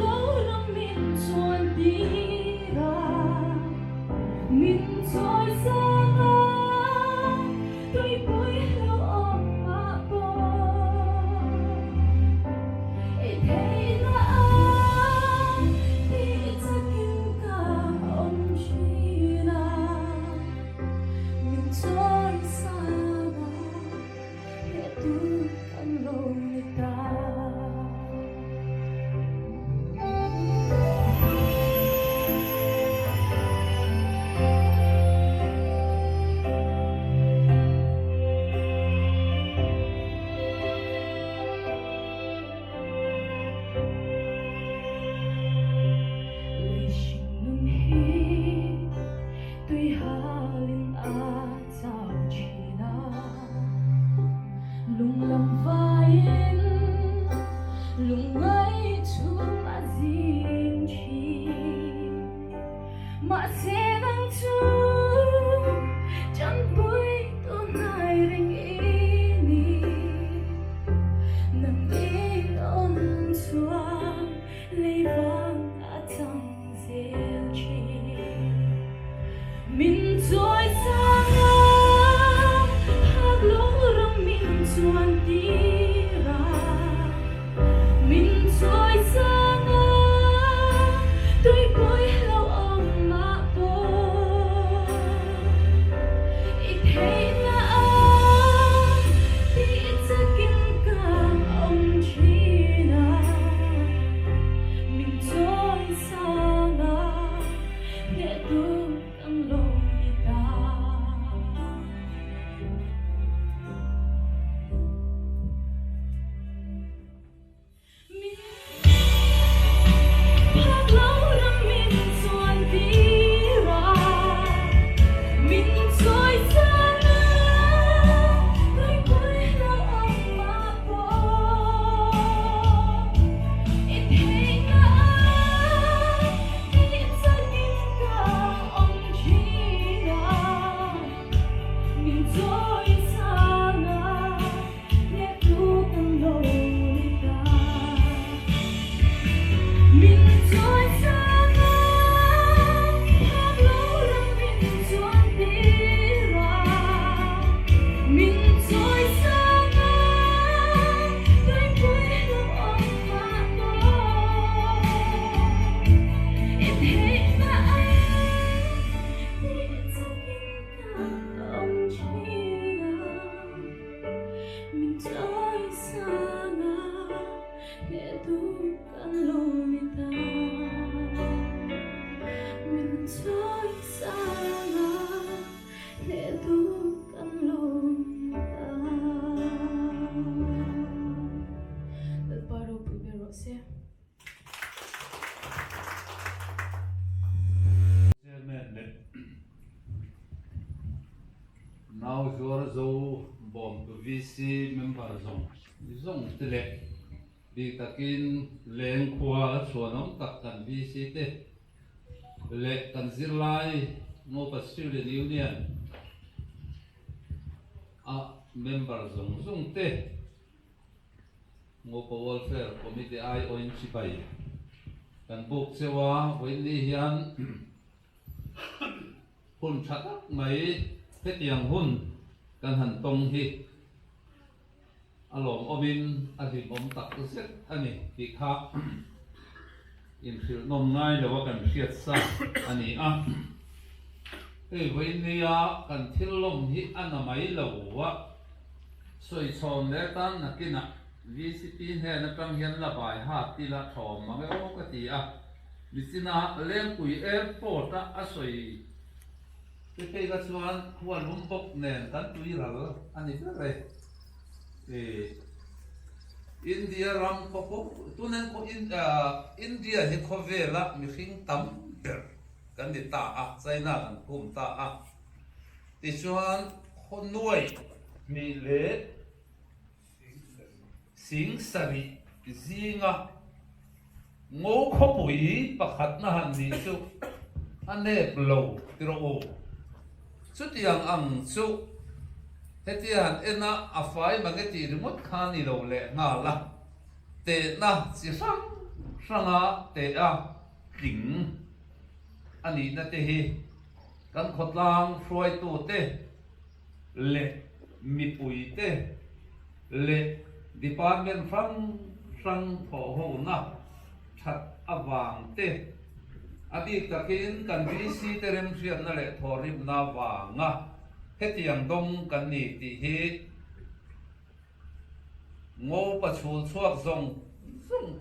mình trôi xa ngang hát lâu lắm mình trốn đi ra mình trôi xa ngang đôi cuối lòng ôm hoa bó em hẹn mà anh đi trong những ông chia mình trôi xa ngang để bukan lolita mencari salah để bukan lolita baru beberapa now you're so bomb VC member zong tele đi takin lên khoa số nóng tắc cần VC te lệ cần zir lai ngô Student Union member zong te ngô welfare committee ai oin chi bai kan buk sewa với li hian hun chat mai thế tiang hun kan han tong hi alom omin ahim om tak set ani ti kha in fil nom ngai lo kan khiat sa ani a ei với nia kan thil lom hi anamai lo wa soi chom le tan nakina VCP he na pang hian la bai ha ti la thom ma me o ka ti a bisina lem pui airport a soi cái cái chuan huan lum bok nen tan tui ral ani re India ram ko tunen ko India hi khovela mi khing tam ber kan di ta a China kan kum ta a ti chuan khon nuai mi le sing sari zinga ngô kho pui pakhat na han ni chu ane blow tiro o chút yang ang chu hetian ena afai mangeti remote khani lo le nga la te na si sang sanga te a ding ani na te hi kan khotlang froi tu te le mi pui te le department sang tho ho na that awang te abi takin kan VC terem sian na le thorim na wanga hetiang dong kan ni ti hi ngô pa chul chuak zong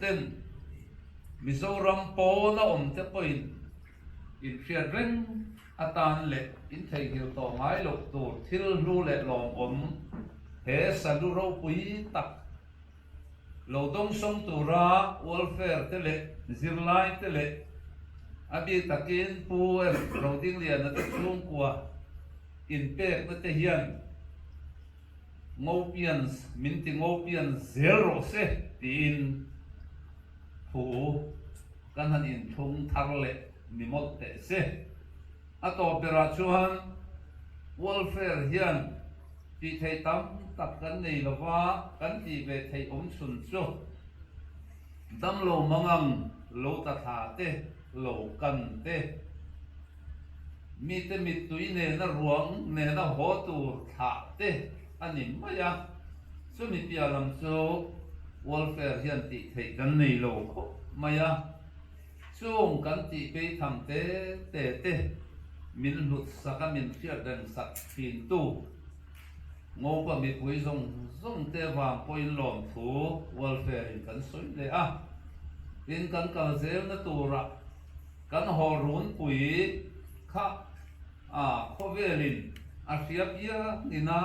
ten Mizoram po na om te point in fiat reng atan le in thei hil to ngai lo tur thil lu le lom om he salu ro pui tak lo dong som tura welfare te le zirlai te le abi takin pu ro ding lian na te chung kwa in pek na te hian ngopians minti ngopian zero se tin pu kan han in thung thar le nimot te se ato pera chuan welfare hian ti thei tam tak kan nei lova kan ti ve thei om sun chu dam lo mangang lo ta tha te lo kan te mi te mi tui ne na ruang ne na ho tur tha te ani maya chu mi pia lam chu welfare hian ti thei kan nei lo kho maya chung kan ti pe tham te te min lut saka min fiat dan sak fin tu ngô pa mi pui zong te wang point lom thu welfare in kan soi le a in kan kal zel na tura kan ho run pui kha khovelin a fiapia nina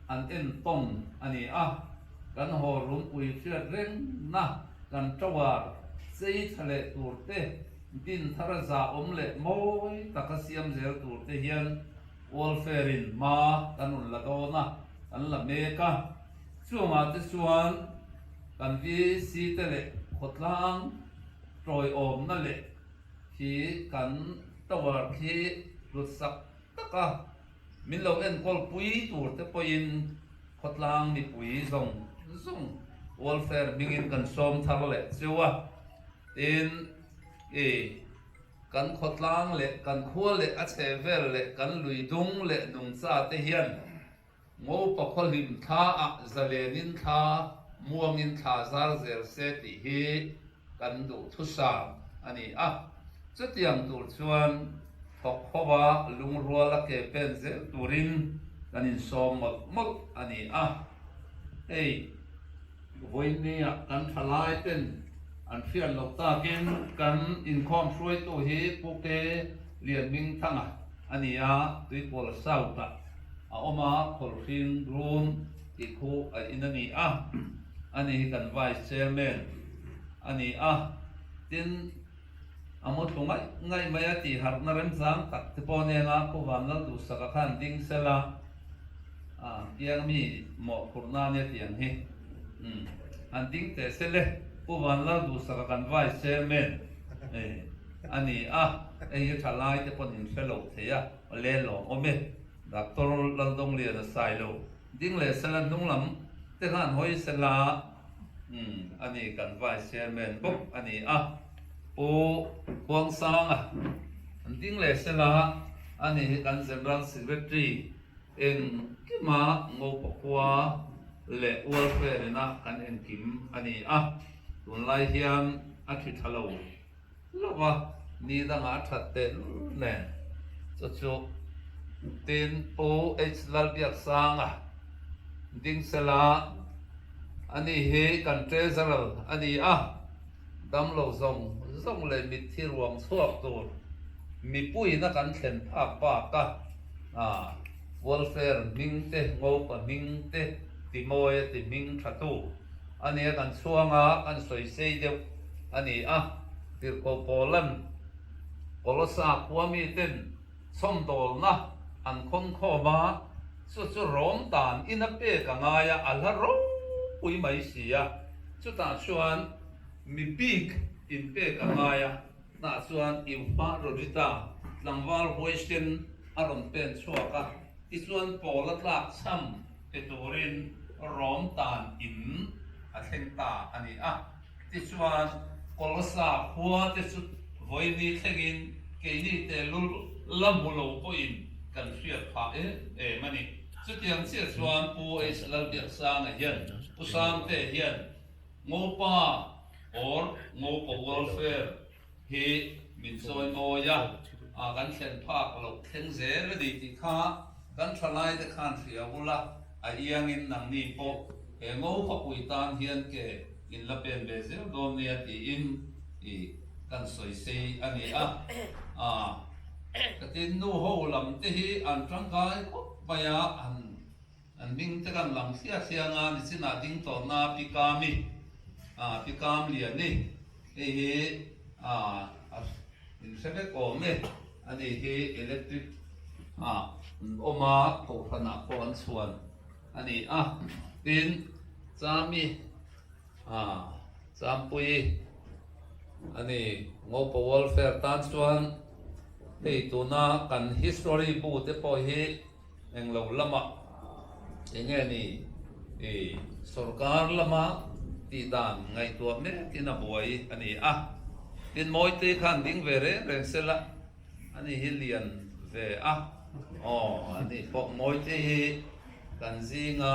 an en ton ani a kan ho run pui fiat reng na kan tawar sei thale tur te tin thara za om le moi takasiam zel tur te hian welfare in ma kanun la do na an la me ka chuanga te chuan kan vi si te le khotlang troi om na le khi kan tawar khi lut sak taka min lo en kol pui tur te poin khotlang mi pui zong welfare bingin kan som thar le chuwa tin kan khotlang le kan khua le a chevel le kan luidung le nung cha te hian ngo pakhol him tha a zalenin tha muangin tha zar zer se ti hi kan du thu sa ani a chutiang tur chuan thok khowa lungruala ke pen ze turin kanin som mol ani a ei voinia kan thalai ten an fian lo ta ken kan in khom shroi to hi puke lian ming thanga ani a tui pol sau ta a oma khol ring room ti khu a inani a ani kan vice chairman ani a tin amo tungai ngai maya ti har na rem sang tak te pone nga ko van la du saka khan ding sela tiang mi mo kurna ne tiang he an ding te sele ko van la du saka kan vice chairman ani ei thalai te pon in fellow the ya le lo ome doctor lal dong le na sai lo ding le sela nung lam te khan hoi sela ani kan vice chairman bok ani o huang sang an ding le sela ani kan general secretary en kima ngo pakwa le welfare na kan en kim ani tun lai hiam a thi thalo lawa ni da nga thatte ne chu tin o h lal biak sang ding sela ani he kan treasurer ani dam lo zong le mit thi ruam chuak tur mi pui na kan thlen phak pa ka welfare ming te ngo pa ming te ti moe ti ming thatu ani kan chuanga kan soi sei deu ani tir ko polan kolosa kwami ten som dol na an khon kho ma chu rom tan ina pe ka nga ya alha ro pui mai sia chu ta chuan mi big in pe ka nga ya na chuan im pa rodita langwal hoisten aron pen chuaka ti chuan polat lak cham pe turin rom tan in a thleng ta ani ti chuan kolosa khua te chu voini thlengin ke ni te lul lamulo po in kan fiat pha mani chu tiang chia chuan pu es lal biak sang a hian pusam te hian ngopa or ngopa welfare hi min soi moya kan thlen phak lo thleng zer di ti kha kan thalai te khan fia bula a iangin nang ni po ngo pa pui tan hian ke in la pen be zel dom ne ti in kan soi sei ani katin nu ho lam te hi an tangkai ko baya an ming te kan lam sia nga ni sina ding to na pikami pikam lian ni hi in sebe ko me ani hi electric oma ko phana ko an chuan ani tin chami champui ani ngopo welfare tan chuan hei tuna kan history bu te po hi englo lama enge ni sarkar lama ti dan ngai tua me tina boy ani tin moi te khan ding vere rengsela ani hilian ve ani po moi te hi kan zinga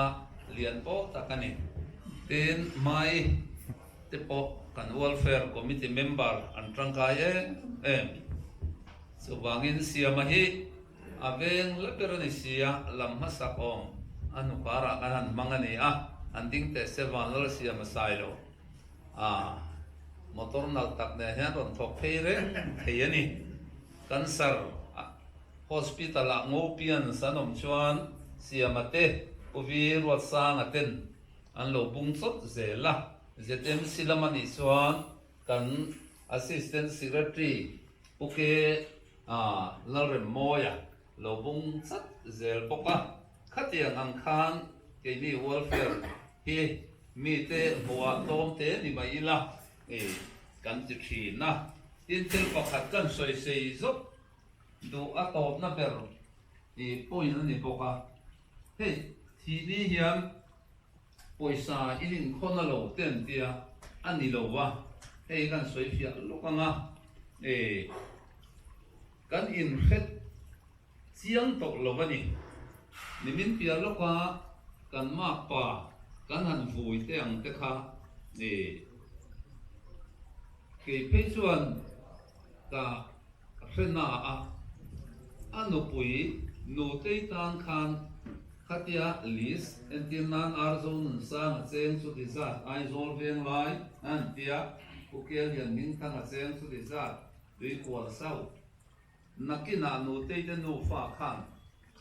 lian po takani tin mai te po kan welfare committee member an tangkai so wangin siya mahi aveng laperani siya lam hasakom anu para kanan mangani anding te sevan lor siya masailo motor nal tak ne hian ron thok pheire theiani cancer hospital a ngopian sanom chuan siya mate uvi ruat sang aten an lo bung chot zela ZM silamani chuan kan assistant secretary puke lalrem moya lo bung chat zel boka khatiang ang khan ke ni welfare hi mi te huwa tom te ni mai ila kan ti thi na tin tel pakhat kan soi sei zot du atop na ber point ni boka he thi ni hiam poisa ilin khona lo ten tia ani lo wa hei kan soi fia lo ka nga kan in khet chiang tok lo ba ni nimin pia lo ka kan ma pa kan han vui te ang te kha ke pe chuan ka rena a anu pui nu te tan khan khatia list entinan arzon sang cheng chu ti za ai zol veng lai an tia kukel yan min thang cheng chu ti za dui kwal sau nakina nu te de nu fa khan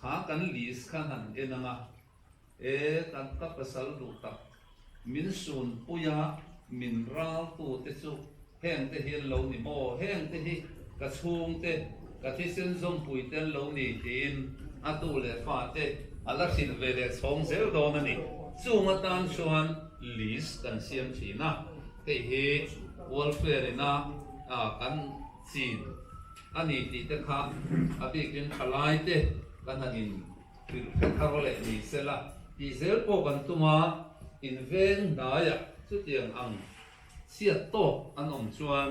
kha kan list khan han enanga kan ka pasal du tak min sun puya min ral tu te chu heng te hian lo ni mo heng te hi ka chung te ka thi sen zong pui ten lo ni tin atu le fa te ala sin ve le chong zel do na ni chunga tan chuan list kan siam thina te hi welfare na kan chin ani ti te kha abi kin khalai te kan hanin pil kharole ni sela ti zel po kan tuma in veng na ya chu tiang ang sia to an om chuan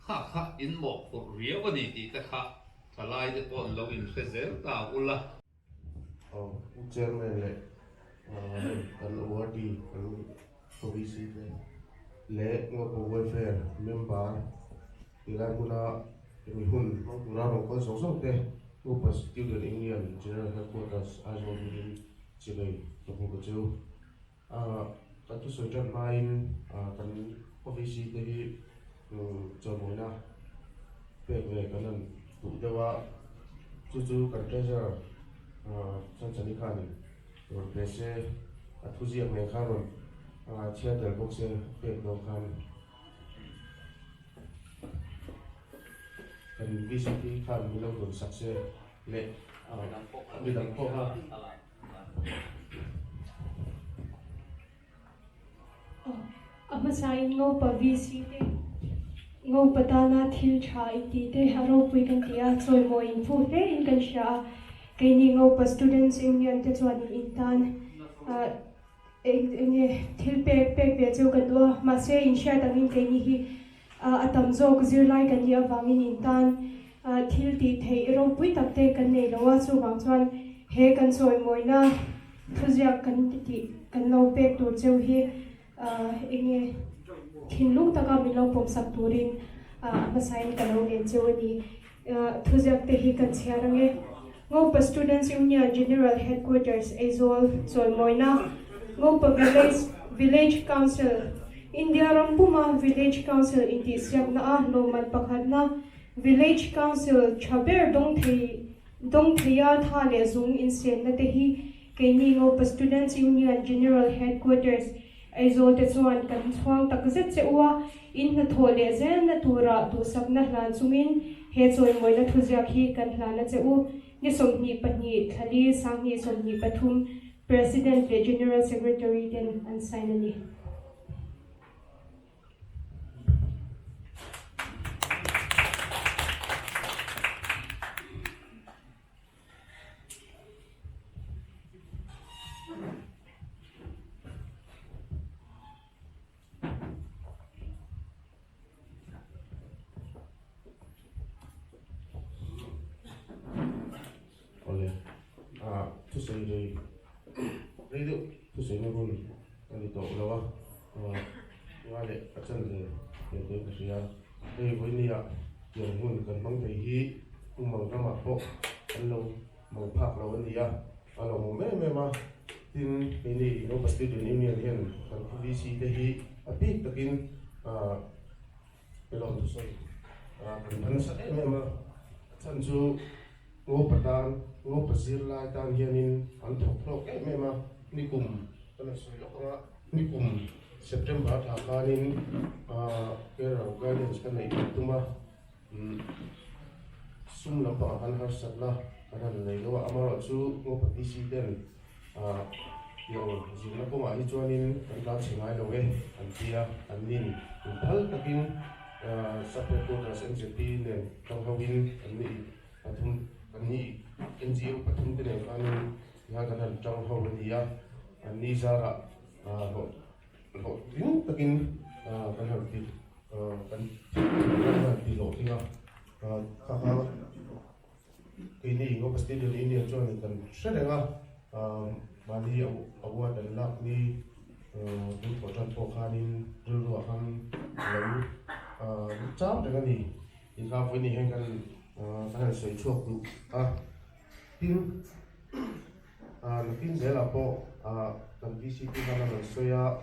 ha in mo ko rio ko ni ti te kha khalai te po lo in khezel ta ula chairman le kan awadi kan policy le ngo welfare member ila guna mi hun guna ro ko so te upa student union general headquarters ajo ni chibai to ko chu kan tu so jan main kan policy te hi cho moina pe ve kan tu dewa chu kan treasure chan chani khan rồi pese athuji ak ne khan chia del box se pe do khan kan VCP khan milo don sakse le midang po ha Amasai ngo pa VC te ngo patana thil tha iti te haro pui kan tia choi mo in fu te in kan sha kaini ngo pa students union te chuan in tan thil pek pe chu kan do ma se in sha tamin kaini hi atam zo ku zir lai kan ya wangin in tan thil ti thei ro pui tak te kan nei lo wa chu wang chuan he kan choi moina thuzia kan ti kan lo pek tur cheu hi enge thinlung taka milo pom sak turin masain kalo len chewani thuzak te hi kan chiarange ngopa students union general headquarters azol solmoina ngopa village council india rampuma village council indi siakna a loman pakhatna village council chaber dong theya thale zung in sen na te hi keini ngopa students union general headquarters Aizol te chuan kan chuang tak zet che uwa in na thole zen na tura tu sakna hlan chungin he choi moina thuziak hi kan hlana che u ni somni pani thali sangni somni pathum president le general secretary den an sign ani tu sei dei radio tu sei no gun ani to lawa wale achan le de ria dei voinia yang hun kan mang thei hi mang rama po allo mang phak lo ani ya alo me ma tin ini no pasti du ni hian kan VC te hi api takin pelon tu sei kan sa me ma chan chu ngo patan ngo pasir lai tan hianin an thok thok me ma nikum kana soi lokanga nikum September tha kanin Kerala guidance kan nei tuma sum lampa kan har satla kan nei lo amaro chu ngo pati si den yo jina ko ma hi chuanin kan la chingai lo an tia an nin thal takin support ko da SNCP nen tong hawin an ni athum ani NGO pathum te ne kan ya kan tong hawin ya ani zara ho tin takin kan han ti kan ti lo tinga ka ini ngo pasti dia ini aja nih kan sedang mali awak dan lak ni tu kocan pokanin dulu akan lalu cap dengan ni jika ini yang kan saya cuak tu tin tin dia lah po kan visi tu kan saya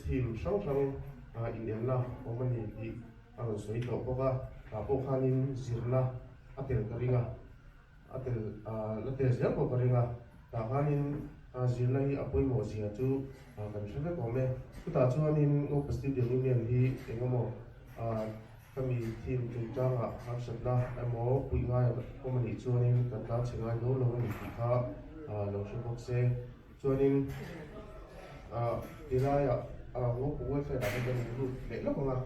tim sang Indian lah orang ni di saya tu poka pokanin zirna atel karinga atel latel siapa karinga tahanin zirna hi apoi mo sia tu kan sudah kome kita cuanin ngo pasti dia ni hi engamo kami tim tungtanga harsatna emo puingai komani chuanin kan ta chengai lo lo ni kha lo shu bokse chuanin ilaya ngo puwe fe da kan lu le lo nga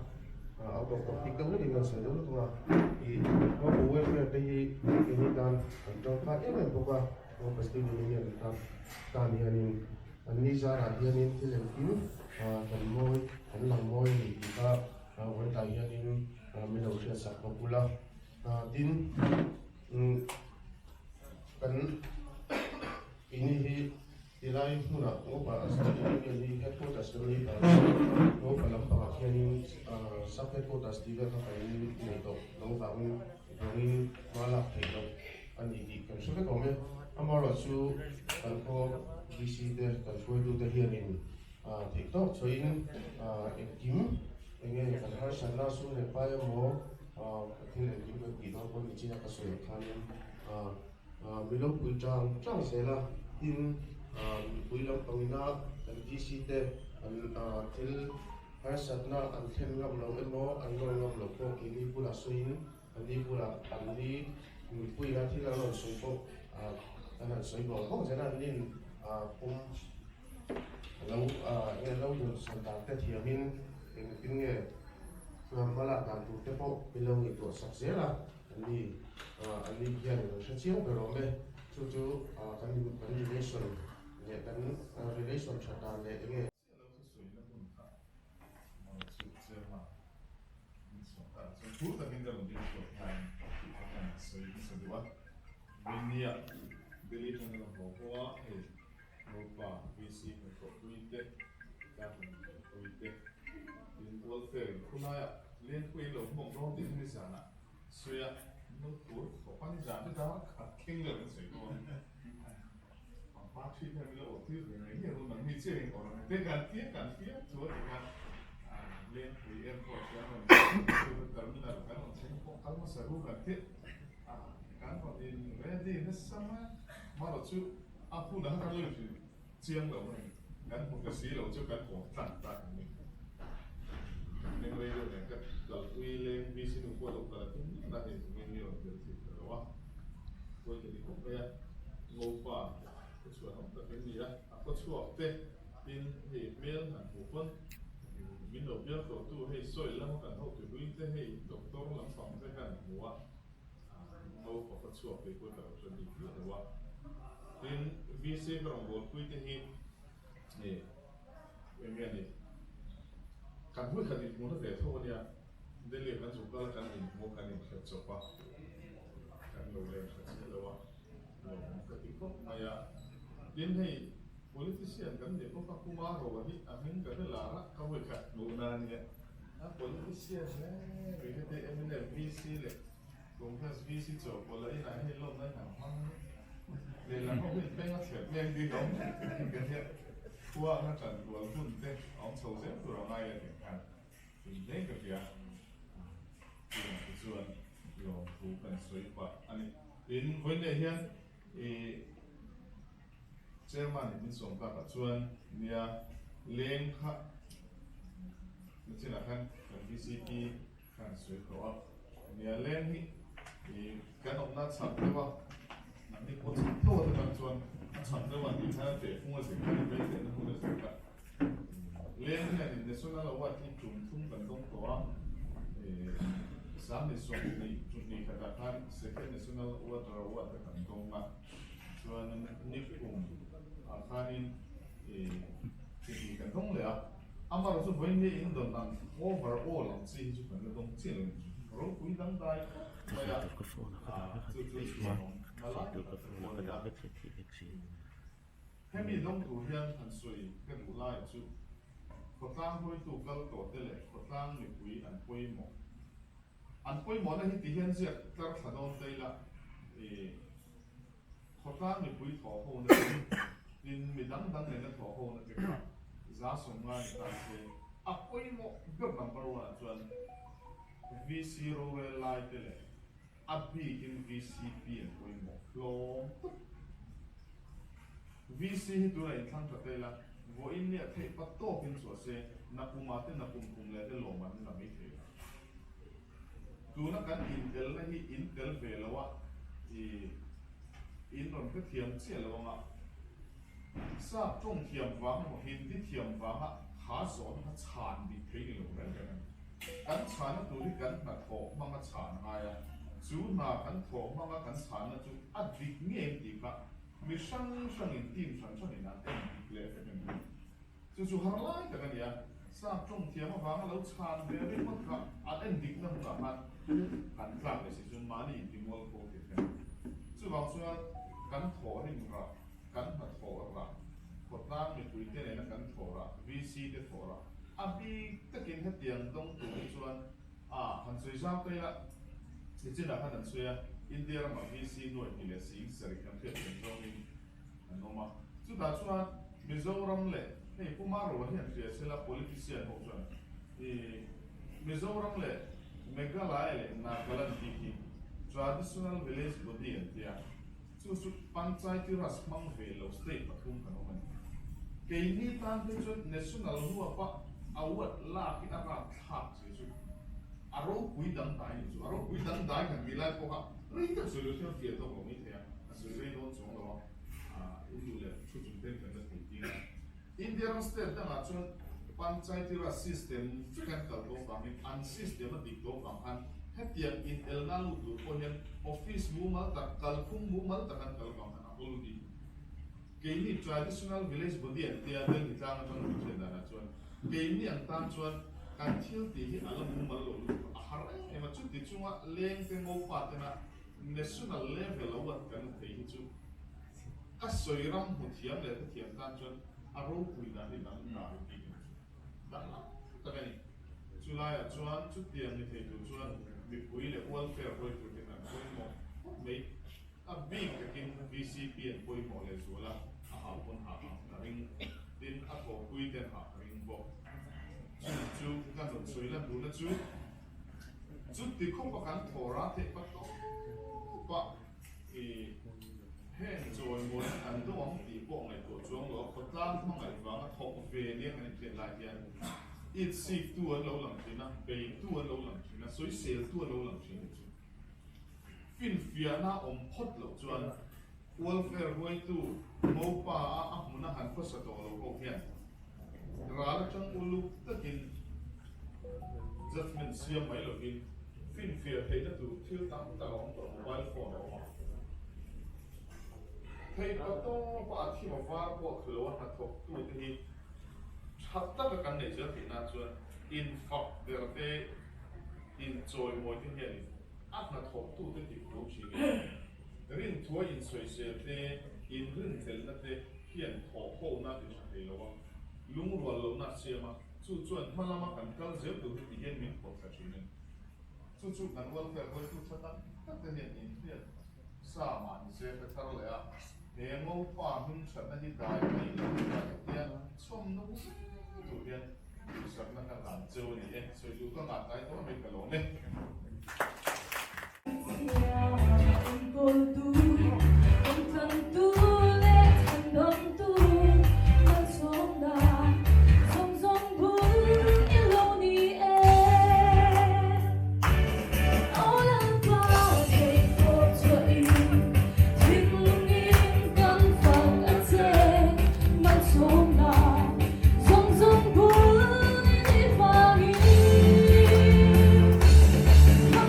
out of topic đâu nó đi ngân sách đâu nó thì có bộ welfare đây ini dan trong phát em em qua có pasti ini yang tan ini ini cara dia ini film ini dan moi dan lang moi ni kita orang tanya ini melalui sak popular tin kan ini tilai muna ngopa asli ini headquarters ini ngopa lampa ini sub headquarters tiga kali ini itu lampa ini malah itu ani di kan sudah kami amar lalu kan ko visitor kan sudah tu terhian ini TikTok so ini kim ini kan harus langsung lepas mo ketika kita kita pun Cina kasih kan belum puncang saya in puilam pangina an visite an til harsatna an thlen ngam lo emo an lo ngam lo ko ini pula suin ani pula ani puila thila lo supo an soi bo ko jana nin kum lo nge lo yo santa te thiamin in nge mala tan tu te po pilo ngi to saksela ani hian lo chiang pero me chu kan relation ya kan relation chata le nge Khi theo cái lộ tiêu thì nhiều hơn bằng như chơi còn tên càng tiếp chúa thì càng lên thì em có sẽ là cấm là cái một chính cũng cấm một sở hữu cần thiết cái còn thì cái gì nó xong á mà nó chú phụ đã các lối thì chiang đầu này cái một cái xí đầu cho cái cổ tản mình nên bây giờ này cái đầu quy lên vi sinh của đầu là cũng đã hiện nguyên nhiều điều gì đó tôi thì cũng bây giờ ngô quaส่วนของตัวเป็นนี่ละก็ช่วยเต้เป็นเหตุเมื่อหันหัวคนมินดอกเบี้ยตัวตู้ให้สวยแล้วกันเขาถือวิ่งเต้ให้ดอกต้นหลังฝั่งได้กันหัวเขาก็ช่วยไปคุยกับส่วนนี้เรื่องว่าเป็นวิเศษของบทคุยเต้นี่เป็นไงนี่การพูดคดีมันตั้งแต่เท่านี้เดี๋ยวเรียกกันสุกแล้วกันอีกโมกันอีกแค่จบปะกันเราเรียนแค่นี้แล้วว่าเราก็ติดก็มายาdin hay politician kan de ko ka kuma ro ni amin ka la ka we ka no na ni politician ne we te emine vc le kung has vc cho ko la ina he lo na ha le la ko pe nga che me di ko ka he kwa na kan ko kun te on so se ko ra mai le kan ni ka ya ni chuan yo fu kan soi pa ani in when de hian chairman in som ka chuan nia leng kha china khan VCP khan soi ko nia leng hi kan op na chap dewa ani ko to ta chuan chap dewa ni tha te funga se ka be te na funga se ka leng ni ani national award ni thum kan dong to sam ni som ni ka ta khan second national award kan dong ma chuan ni khanin thì cái công lẽ ama rồi với như in đồn nằm overall làm gì chứ phải là đông chỉ là rồi quý đăng đai vậy à chú mà lại hay mình đông thủ hiền thành suy cái đủ lại chú có tăng hơi tụ câu tổ tê lệ có tăng người quý ăn quay mỏ này thì hiện giờ các sản phẩm đây là có tăng người quý thọ hồ này nên mình đăng này là thọ hồ này cái giá sống ngay là cái quay mỏ cái number one chuẩn VC Royal Light tê lệ bị in VCP quay mỏ long VC tu này thằng cho tê là vô in này thấy bắt to kinh số xe nạp cùng lại cái lồng mà nó làm thế tu nó cần Intel này Intel về là wa thì in rồi cái thiểm xe là wa sa trong thiểm vàng mà hình tí thiểm vàng khá rõ nó chán bị thấy được rồi đấy cái chán nó tu đi cái là thọ mà nó chán ai à chú nào cái thọ mà nó cái chán nó chú ắt việc nghe thì cả mình sang in team sang in anh em đi lệ phải mình chú hàng lại cái này à sa trong thiểm vàng lâu chán về biết mất cả anh em đi nó không làmกันกลับไปสิจนมานี่ที่มัวโคติดกันซึ่งบางส่วนกันถอให้มันละกันมาถอละกดน้ำในคุยเท่าไหร่นะกันถอละ VC ได้ถอละบีตะกินให้เตียงต้องตัวส่วนหันสวยซ้ำไปละที่จริงแล้วหันสวยอินเดียมา VC หน่วยมีเลสิงสริกันเพื่อเป็นตรงนี้น้องมาซึ่งแต่ส่วนมิโซรัมเล่ให้ผู้มารู้ว่าเห็นเสียเสละ politician หกส่วนมิโซรัมเล่Meghalaya na kalan tiki traditional village body antia su panchayati ras mang velo state pathum kanoman keini tan te chon national huwa pa awat la ki ara thak se su aro pui dang dai su aro pui dang dai kan milai ko ha ri ta solution fi to ko mi thea su re don chong lo indu le chu chu ten kan na tiki Indian state da na chon panchayati ras system kan kal do kam an systematic do kam han hetiam in elna lu tu ko hen office mu mal tak kal khum mu mal tak kan kal kam han ul di keini traditional village body an tia den hitang chon se da na chon keini an tan chon kan thil ti hi alam mu mal lo lu har e ma chu ti chunga leng te mo pa te na national level lo wat kan te hi chu ka soiram hu thiam le thiam tan chon aro pui da ni dang na ti tất cả này chú lai à chuan chút tiền thì thầy chú chuan bị quý là welfare rồi tụi cái này quý một mấy big cái kinh VCP quý một là số là hảo con hảo là mình đến có quý tiền hảo mình bộ chú cái đồng suy là đủ là chú thì không có cán thổ ra thì bắt đó và thì hẹn rồi muốn ăn đồ ăn thì bộ này của chuông đó có tan không phải vắng học về nên cái chuyện lại tiền ít xịt tua lâu lắm thì na bể tua lâu lắm thì na soi sale tua lâu lắm thì na fin phía na hot lâu chuan welfare hoi tu mau pa muốn han có sát đầu lâu có hiền ra là trong ulu takin judgment siam mai lo in fin phía thấy đó tu thiếu tăng ta lòng mobile phone đó thấy có to ba khi mà va bộ khởi hạt thọc tu thì hạt tất cả cái này chưa thì na chuan in phật để để in joy mọi cái hiện áp là thọc tu để thì cũng chỉ rin thua in soi se te in rin tel na te hiện thọc hậu na thì chẳng thấy đâu lung ruột lâu na xe mà chu chuan mà làm cái câu dễ tu thì hiện mình không phải chuyện chu chu cái welfare hoi tu chắc tất cái hiện in hiện sa mà sẽ phải thao lại à để ngô pa hun chặt na đi đại này tiền xong nó tụi tiền sắp nó cả làm châu này em rồi dù có làm cái đó mình cả lỗ này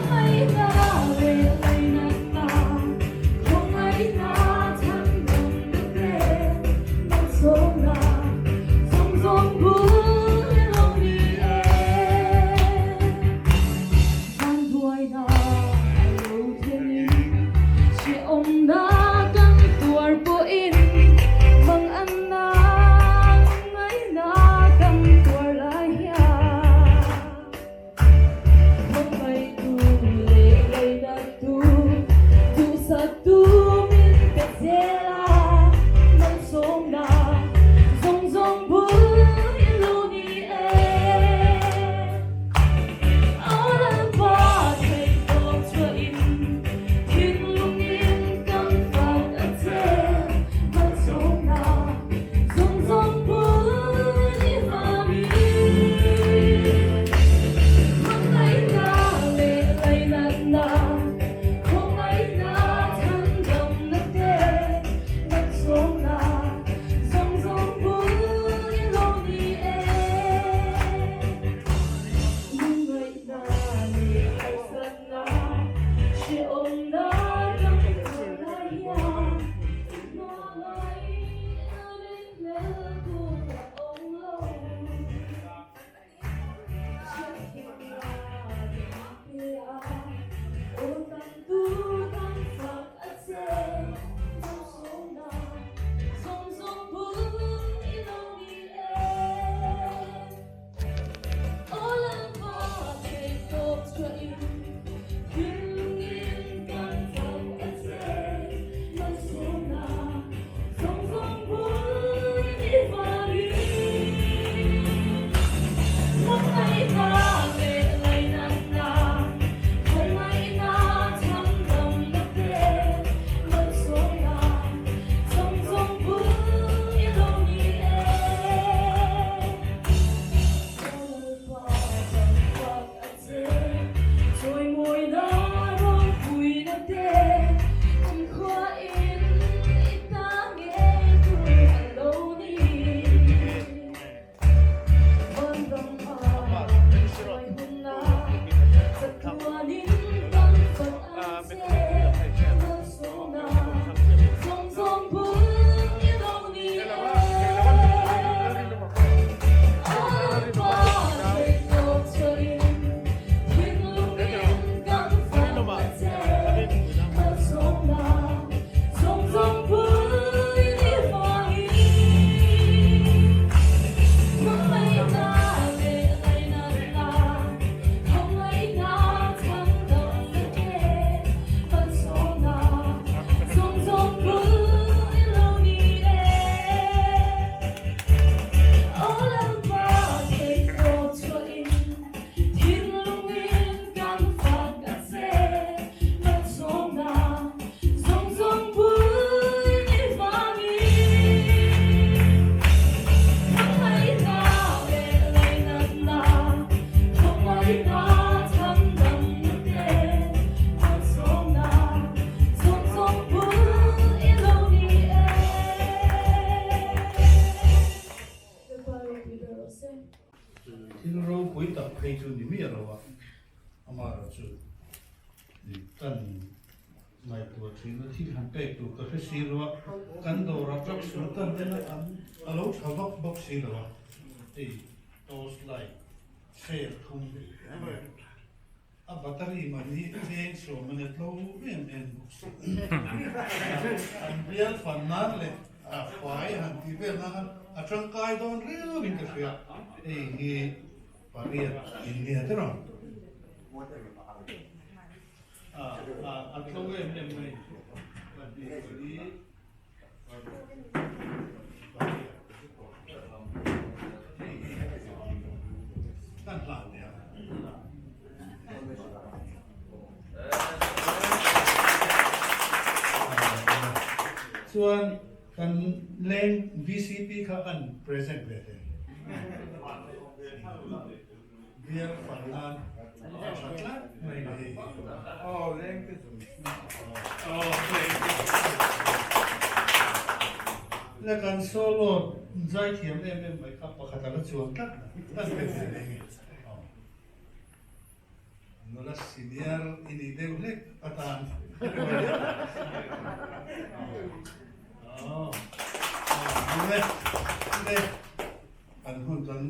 Hãy à rồi mà rồi chứ cần ngày tuổi thì nó thi hành cái tuổi có thể xí rồi cần đồรับรับสูตรตั้งแต่นั้นอารมณ์ชาวบ้านบอกสีหรอที่โตสไลด์เฟรทุ่งอ่ะแบตเตอรี่มันนี่เองส่วนมันเราเอ็นอันเบียร์ฝันนั้นเลยไฟหันที่เวลนะครับร่างกายโดนเรื่องมินเสียปารีสอินเดียใช่ไหมอันเราเอ็มไม่วันนี้ตั้งหลักเนี่ยส่วนกันเล่น VCP เขาอัน present เลยเบียร์ฝันนั้นชัดละไม่ได้เล่นก็สุดแล้วกันโซโล่ใจเทียมเอ็มไม่ครับปกติเราชวนกันตั้งเป็นเรื่องนั่นแหละซีเนียร์อินดีเดลเล็กประธานนี่อันหุ่นกัน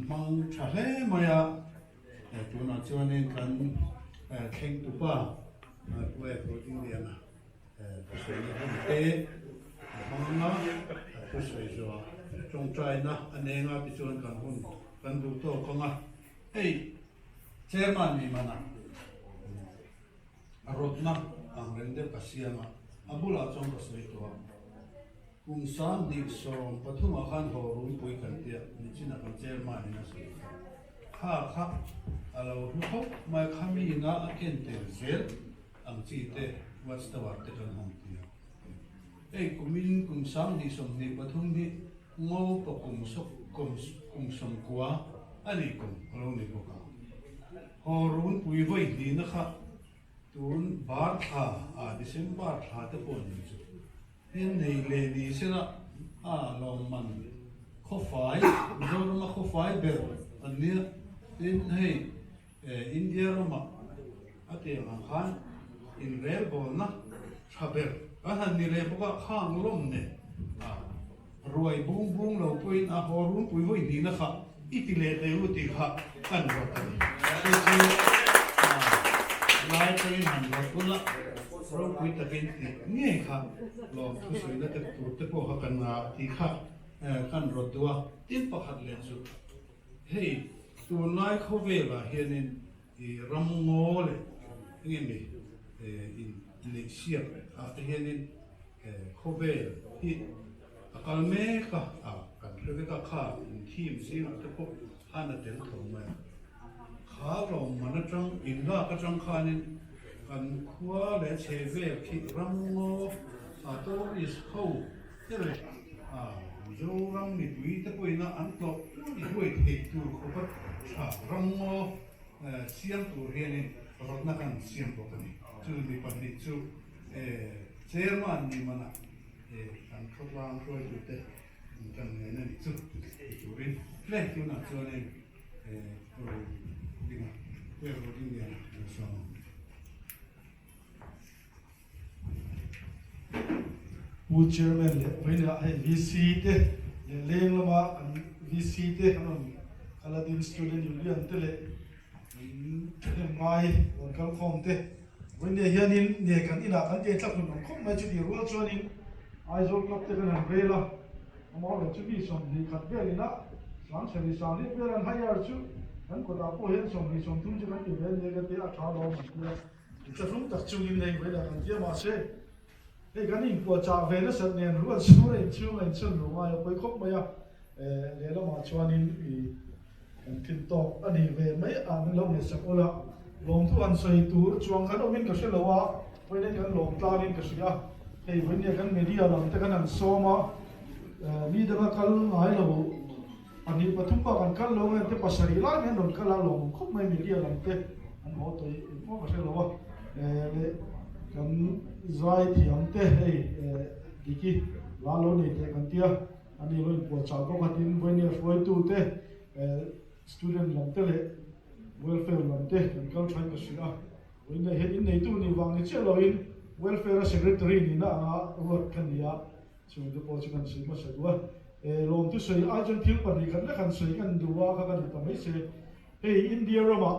มังชาเล่มาอ่ะตัวนั้นชวนเองกันแข่งตุ๊บะตัวเอกตัวจริงเดียนะผู้ช่วยหุ่นเตะมังนะผู้ช่วยชัวจงใจนะอันนี้นะไปชวนกันหุ่นกันดูโตกันนะเฮ้ยเจ้ามันนี่มันนะรถนะอังเรนเดอร์กัสเซียนะอาบุลาจงกัสเวตัวกุมสามดิบสองปฐุมขันธ์หอรุ่นปุยกันเตียนี่จินะกันเจ้ามันนี่นะสิข้าครับเราทุกคนมาขมีนะอันเตอร์เซลอังจีเตวัดสวัสดิ์กันห้องเตียกุมสามดิสองนี่ปฐุมนี่งอปกุมสมกัวอันนี้กุมเราเนี่ยก็กันหอรุ่นปุยไว้ดีนะครับตุนบาร์ธาดิเซมบาร์ธาตะปนนี่เห็นในเลดีเสนะลองมันข้อฝ่ายโจรมาข้อฝ่ายเบลอันนี้เห็นให้อินเดียรมาอาเตียงขันอินเรลบอลนะชาเบลอันนี้เลยพวกข้างลมเนี่ยรวยบุ้งเราปุยหอรุ่นปุยไว้ดีนะครับอิติเลเตอุติค่ะกันรถกันลายเป็นหันรถกุละเราคุยตะเป็นนี่ครับลองผู้ช่วยนักตัวตะโพกกันมาที่ค่ะกันรถตัวทิ้งประหัดเลนสุดเฮ้ยตัวนายเขาเวลาเห็นรำงอเลยนี่มีอินเลเซียเห็นเขาเวลที่กัลเมก้ากันเรื่องก็ข้าทีมสิ่งตะโพกหันเดินถงมาข้าลงมันจังอินว่าก็จังข้านี่กันขวาและเชเวลที่รำงอตัวอิสเขาเนี่ยเลยโยรำนี่ดุยตะกุยนะอันโตด้วยเหตุตัวเขาก็รำงอเสียงตัวเรียนนี่รถนักการเสียงตัวนี้จู่มีปัญหาจู่เชอร์มันนี่มันอันทดลองช่วยดูเตะกันเนี่ยนี่จู่เรียนเล่นที่นั่นจู่เนี่ยดีนะเพื่อรู้ที่เนี่ยสองผู้เชื่อมันเลยวันนี้ให้วิสิตเลี้ยงละมาวิสิตขนมคลาดินสตูดิโออยู่เรียนเตเลยไม่วันกันคอมเตวันนี้เฮียนินเนี่ยกันอีน่ากันเจสักคนน้องคงไม่จุดที่รู้ชวนินไอ้โจกลับเตกันหันเวลาหมอเลยจุดที่สมดีขัดเวลินะสังเสริฐสารีเวลาให้ยาชุนั้นก็ตาผู้เห็นสมดีสมทุ่งจะกันอยู่เวลาเตะอาชาลองมันจะฟุ้งตัดจุกินเลยเวลากันเจ้ามาเช่ไอ้กันนี่ปวดจ่าเวลาสัตว์เนี่ยรู้ว่าช่วยรู้ว่าไปคบมาอ่ะเดี๋ยวเรามาชวนินถึงตกอันนี้เวไม่มันเราเนี่ยสักละลงทุกอันใส่ตัวช่วงนั้นเราไม่ก็เชื่อเลยว่าวันนี้กันลงตาลินก็เสียไอ้วันนี้กันไม่ดีอะไรแต่กันนั่นโซมามีแต่ว่ากันหายเราอันนี้ปฐมกันกันลงแต่ภาษาลีลาเนี่ยนนกันลงคงไม่มีดีอะไรแต่อันหัวตัวมันก็เชื่อเลยว่ากันใจที่อันเตะดิกีลาโลนี่เตะกันเตียอันนี้เราปวดจ่าก็กันวันนี้ฝอยตัวเตะstudent ลงเตะเลย welfare lam te kan kal than ka sia win na head in nei tu ni wang ni chelo in welfare secretary ni na nga work kan ya chung te po chikan si ma sa wa lom tu sei agent thil pan ni kan la kan sei kan duwa ka kan ta mai se hey india rama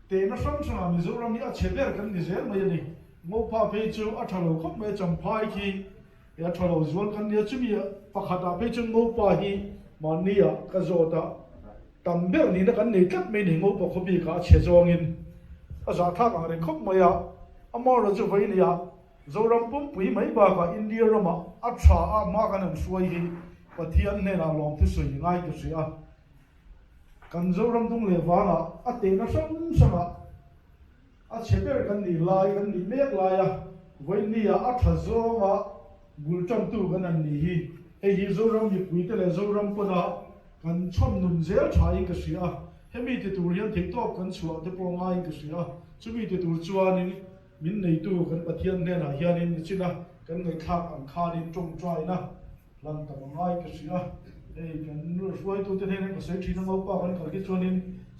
te na sam sa mizoram ni a cheber kan ni zel mai ni mo pa pe chu a thalo khop me cham phai ki ya thalo zol kan ni chu mi pakhata pe chu mo pa hi mania ka zota tamber ni na kan nei kat me ni mo pa khobi ka che zongin a za tha ka re khop ma ya amor ro chu vai ni ya zoram pum pui mai ba ka india rama a tha a ma kan an suai hi pathian ne la lom tu sui ngai ka sia kan zoram dung le wanga a te na sam sama a cheber kan ni lai kan ni mek lai a vai ni a tha zo ma bul cham tu kan an ni hi hi zoram ni pui te le zoram pona kan chom nun zel thai ka sia hemi te tur hian thik top kan chua te po ngai ka sia chumi te tur chuanin min nei tu kan pathian ne na hianin ni china kan ngai khak an khanin tong trai na lan ta ngai ka sia kan nu suai tu te ne ka sei thina mau pa kan ka ki chuanin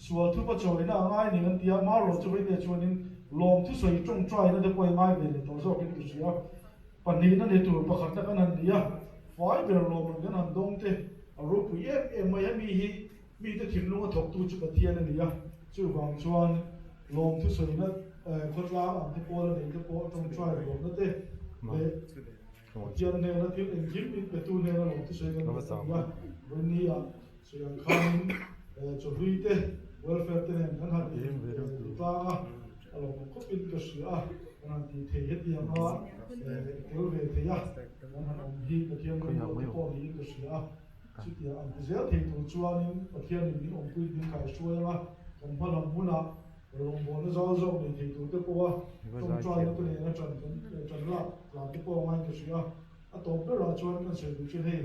sual thu pa choi na ngai ni kan tia ma ro chu te chuanin lom thu sei tong trai na te poi ngai ve le to zo kin ka sia pani na ne tu pakhat na kan an dia fai ber lom kan an dong te aro pu ye mai mi hi mi te thim lu thok tu chu pathian ani ya chu wang chuan lom thu sei na khot la an te pol ne te pol tong trai lom na te Jian ne na thil en jim in pe tu ne na lom thu sei kan ya wen ni ya so yang khan cho hui te welfare te ne kan ha ta alo ko pin ka sia kan ti the het ya ma kel ve te ya kan han om hi ka thiam kan ko ni ka sia chi ya an te zel the tu chuanin pathian ni om pui din kai suai ma kan phalam muna rong bo na zo zo ni the tu te po tong chai na tu ne na chan la te po ngai ka sia a to pe ra chuan kan se du che he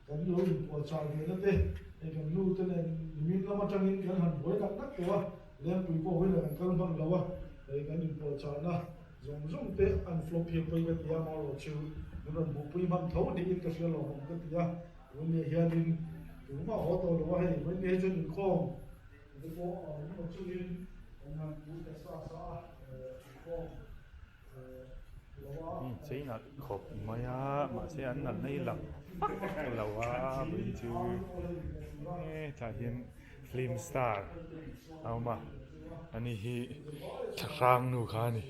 kan lo in po cha ne na te kan nu te ne min la ma chang in kan han boi dak dak to len pui po we le kan bang lawa kan in po cha na zong zong te an flop hi pai ka tia ma ro chu ron bu pui man tho ni in ka sia lo hom ka tia wen ne hianin tu ma ho to lo he wen ne chu in khom te po no chu in kan bu ka sa khom chế là khop mày á mà sẽ ăn lần này lắm lâu á bình chứ thà hiện film star ao mà anh ấy hi sang nu khá nè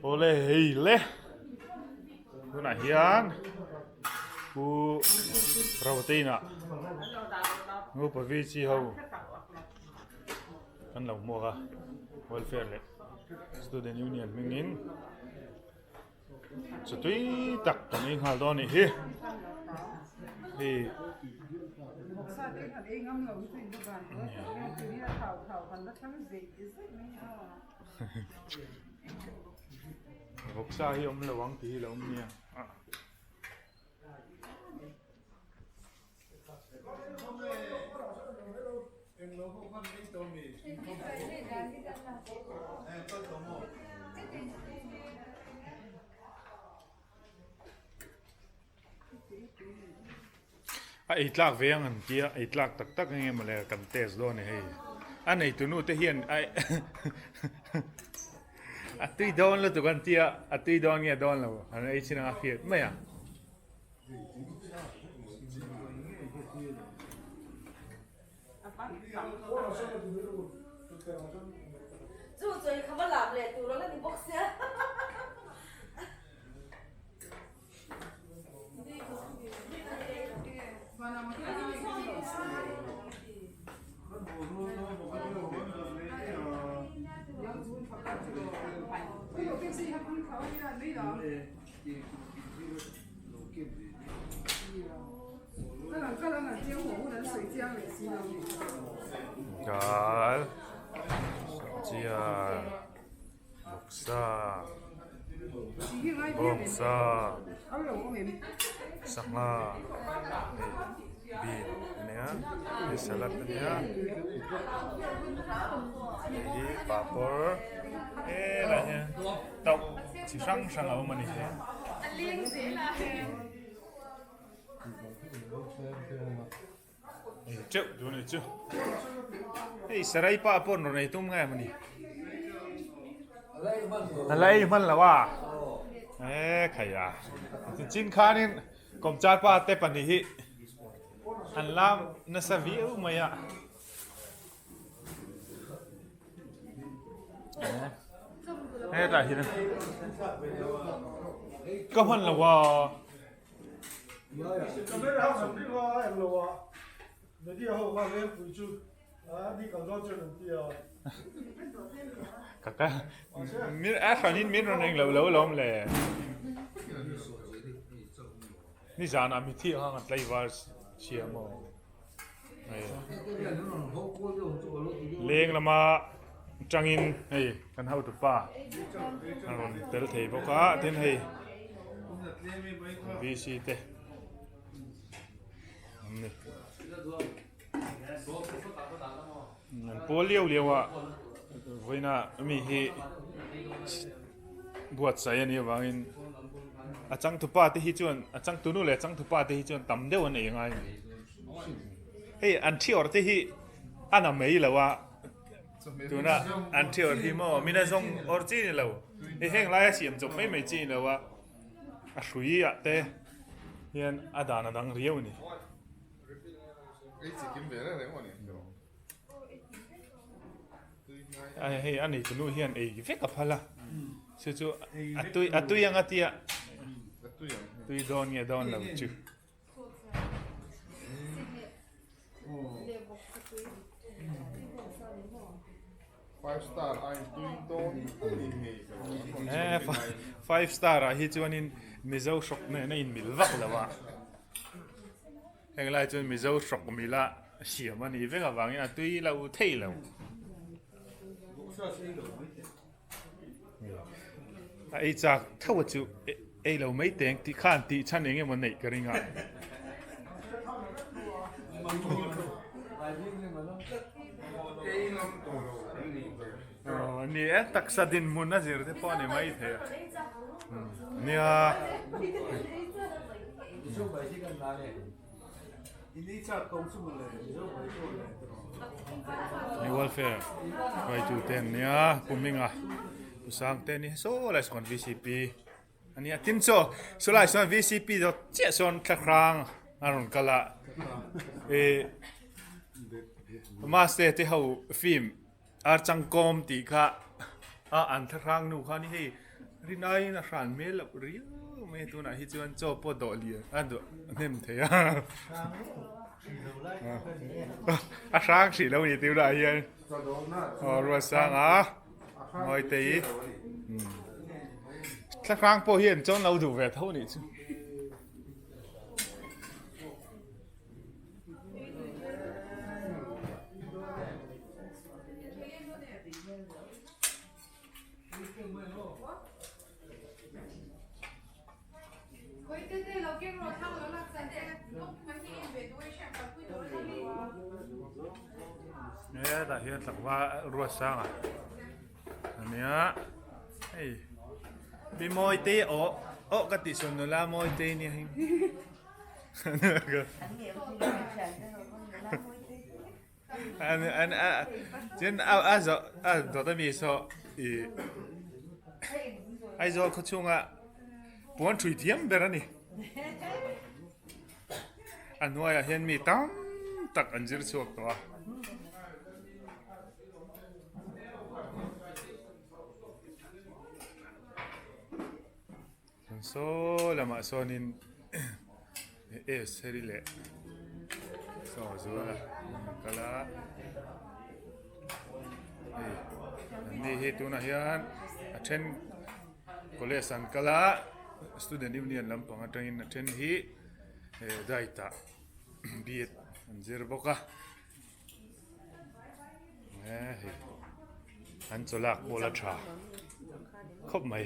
Ole heille. Kuna hian. Ku rawtina. Ngu pa vi chi ho. Kan lo mo ga. Welfare le. Student union mingin. So tui tak tani hal do ni hi. Hi. Gốc sa hi om là vắng tí là om nha. Itlak veng an kia itlak tak tak nge male kan test do ne hei an nei tu nu te hian ai atui don lo tu kan tia atui don nge don lo an ai china a fiat mai a chú chơi không có làm lệ tụi nó là đi bóc xe Trời chia bốc sa bốc sa sắc na bean ania hi salad ania hi papor la nha tàu chỉ sang ở mà này chịu chỗ này chứ hey sarai papor nó này tung ngay mà này lấyมันละว่าขยะจินค้านี่กมจาดป้าเตปันนี่อันลามนัสวิวมายะแต่ทีนั้นก็มันละว่าก็ไม่เอาสมที่ว่าไอ้เราว่าเดี๋ยวเขาว่าเรื่องปุ๋ยจุนี่ก็ต้องเจอหนึ่งเดียว kakak mir khanin mir ron eng lo lom le ni jana mi thi ha ngat lai war chiamo leng lama changin hey kan how to pa aron tel thei boka ten hey vc te ni polio lewa voina mi hi buat saya ni wangin achang tu pa te hi chuan achang tu nu le achang tu pa te hi chuan tam deuh an ei ngai hey an thior te hi ana mei lawa tuna an thior hi mo mina zong orji ni lo he heng lai siam chok mai mai chi lawa a hrui a te hian adana dang riau ni ai hey anh ấy tụi hiền ấy cái cái phala chứ chứ atui yang atia atui don nghe don làm chứ 5 star I'm doing don five star à hi chuan in mizo shop ne in mil vak lawa heng lai chuan mizo shop mila siam ani veka wangin atui lau thei lau ai chak thau chu ei lo mai teng ti khan ti chan enge mon nei karinga ni taksa din mun na zir te pone mai the nia ni welfare vai tu ten nia puminga sang ten ni so lai son VCP ani atin so lai son VCP do che son khrang aron kala master te hau film ar changkom ti kha a an thrang nu kha ni he rinai na ran me lo ri me tu na hi chuan cho po do lia an do nem the ya a sang si lo ni tiu da hian ro sang a ngồi tí các khang po hiền cho lâu đủ về thâu này chứ nè tại hiện tập qua ruột sang à anh nhá hey bị môi tê ổ cái tỷ số nó là môi tê nè hình anh trên đó ta bị sao ai rồi có chung à bốn chuỗi tiêm bé này anh nói à hiện mi tam tắc anh chỉ chuộc đó so lama sonin serile so zuala kala ni he tuna hian attend college an kala student union lampang atangin attend hi daita biet anjir boka an cholak bola tha khop mai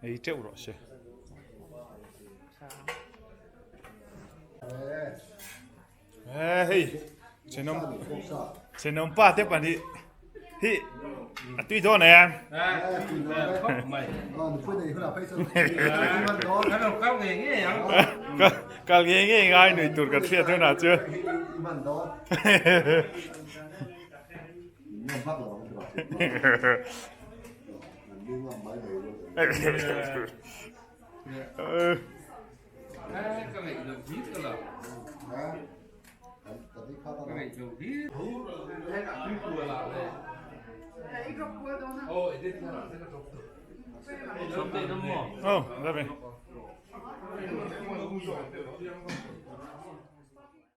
ấy treo rồi chứ Hey,ฉันนมป้าเทียบกันที่ตุ้ยโดนแอน ก็เงี้ยง่ายหน่อยตูดกันเทียบเท่านั้นเจ้า cái này được viết cơ là cái này được viết hay cả cái cua là đây ôi đây là cái trộn trộn đây nó mỏ Oh, that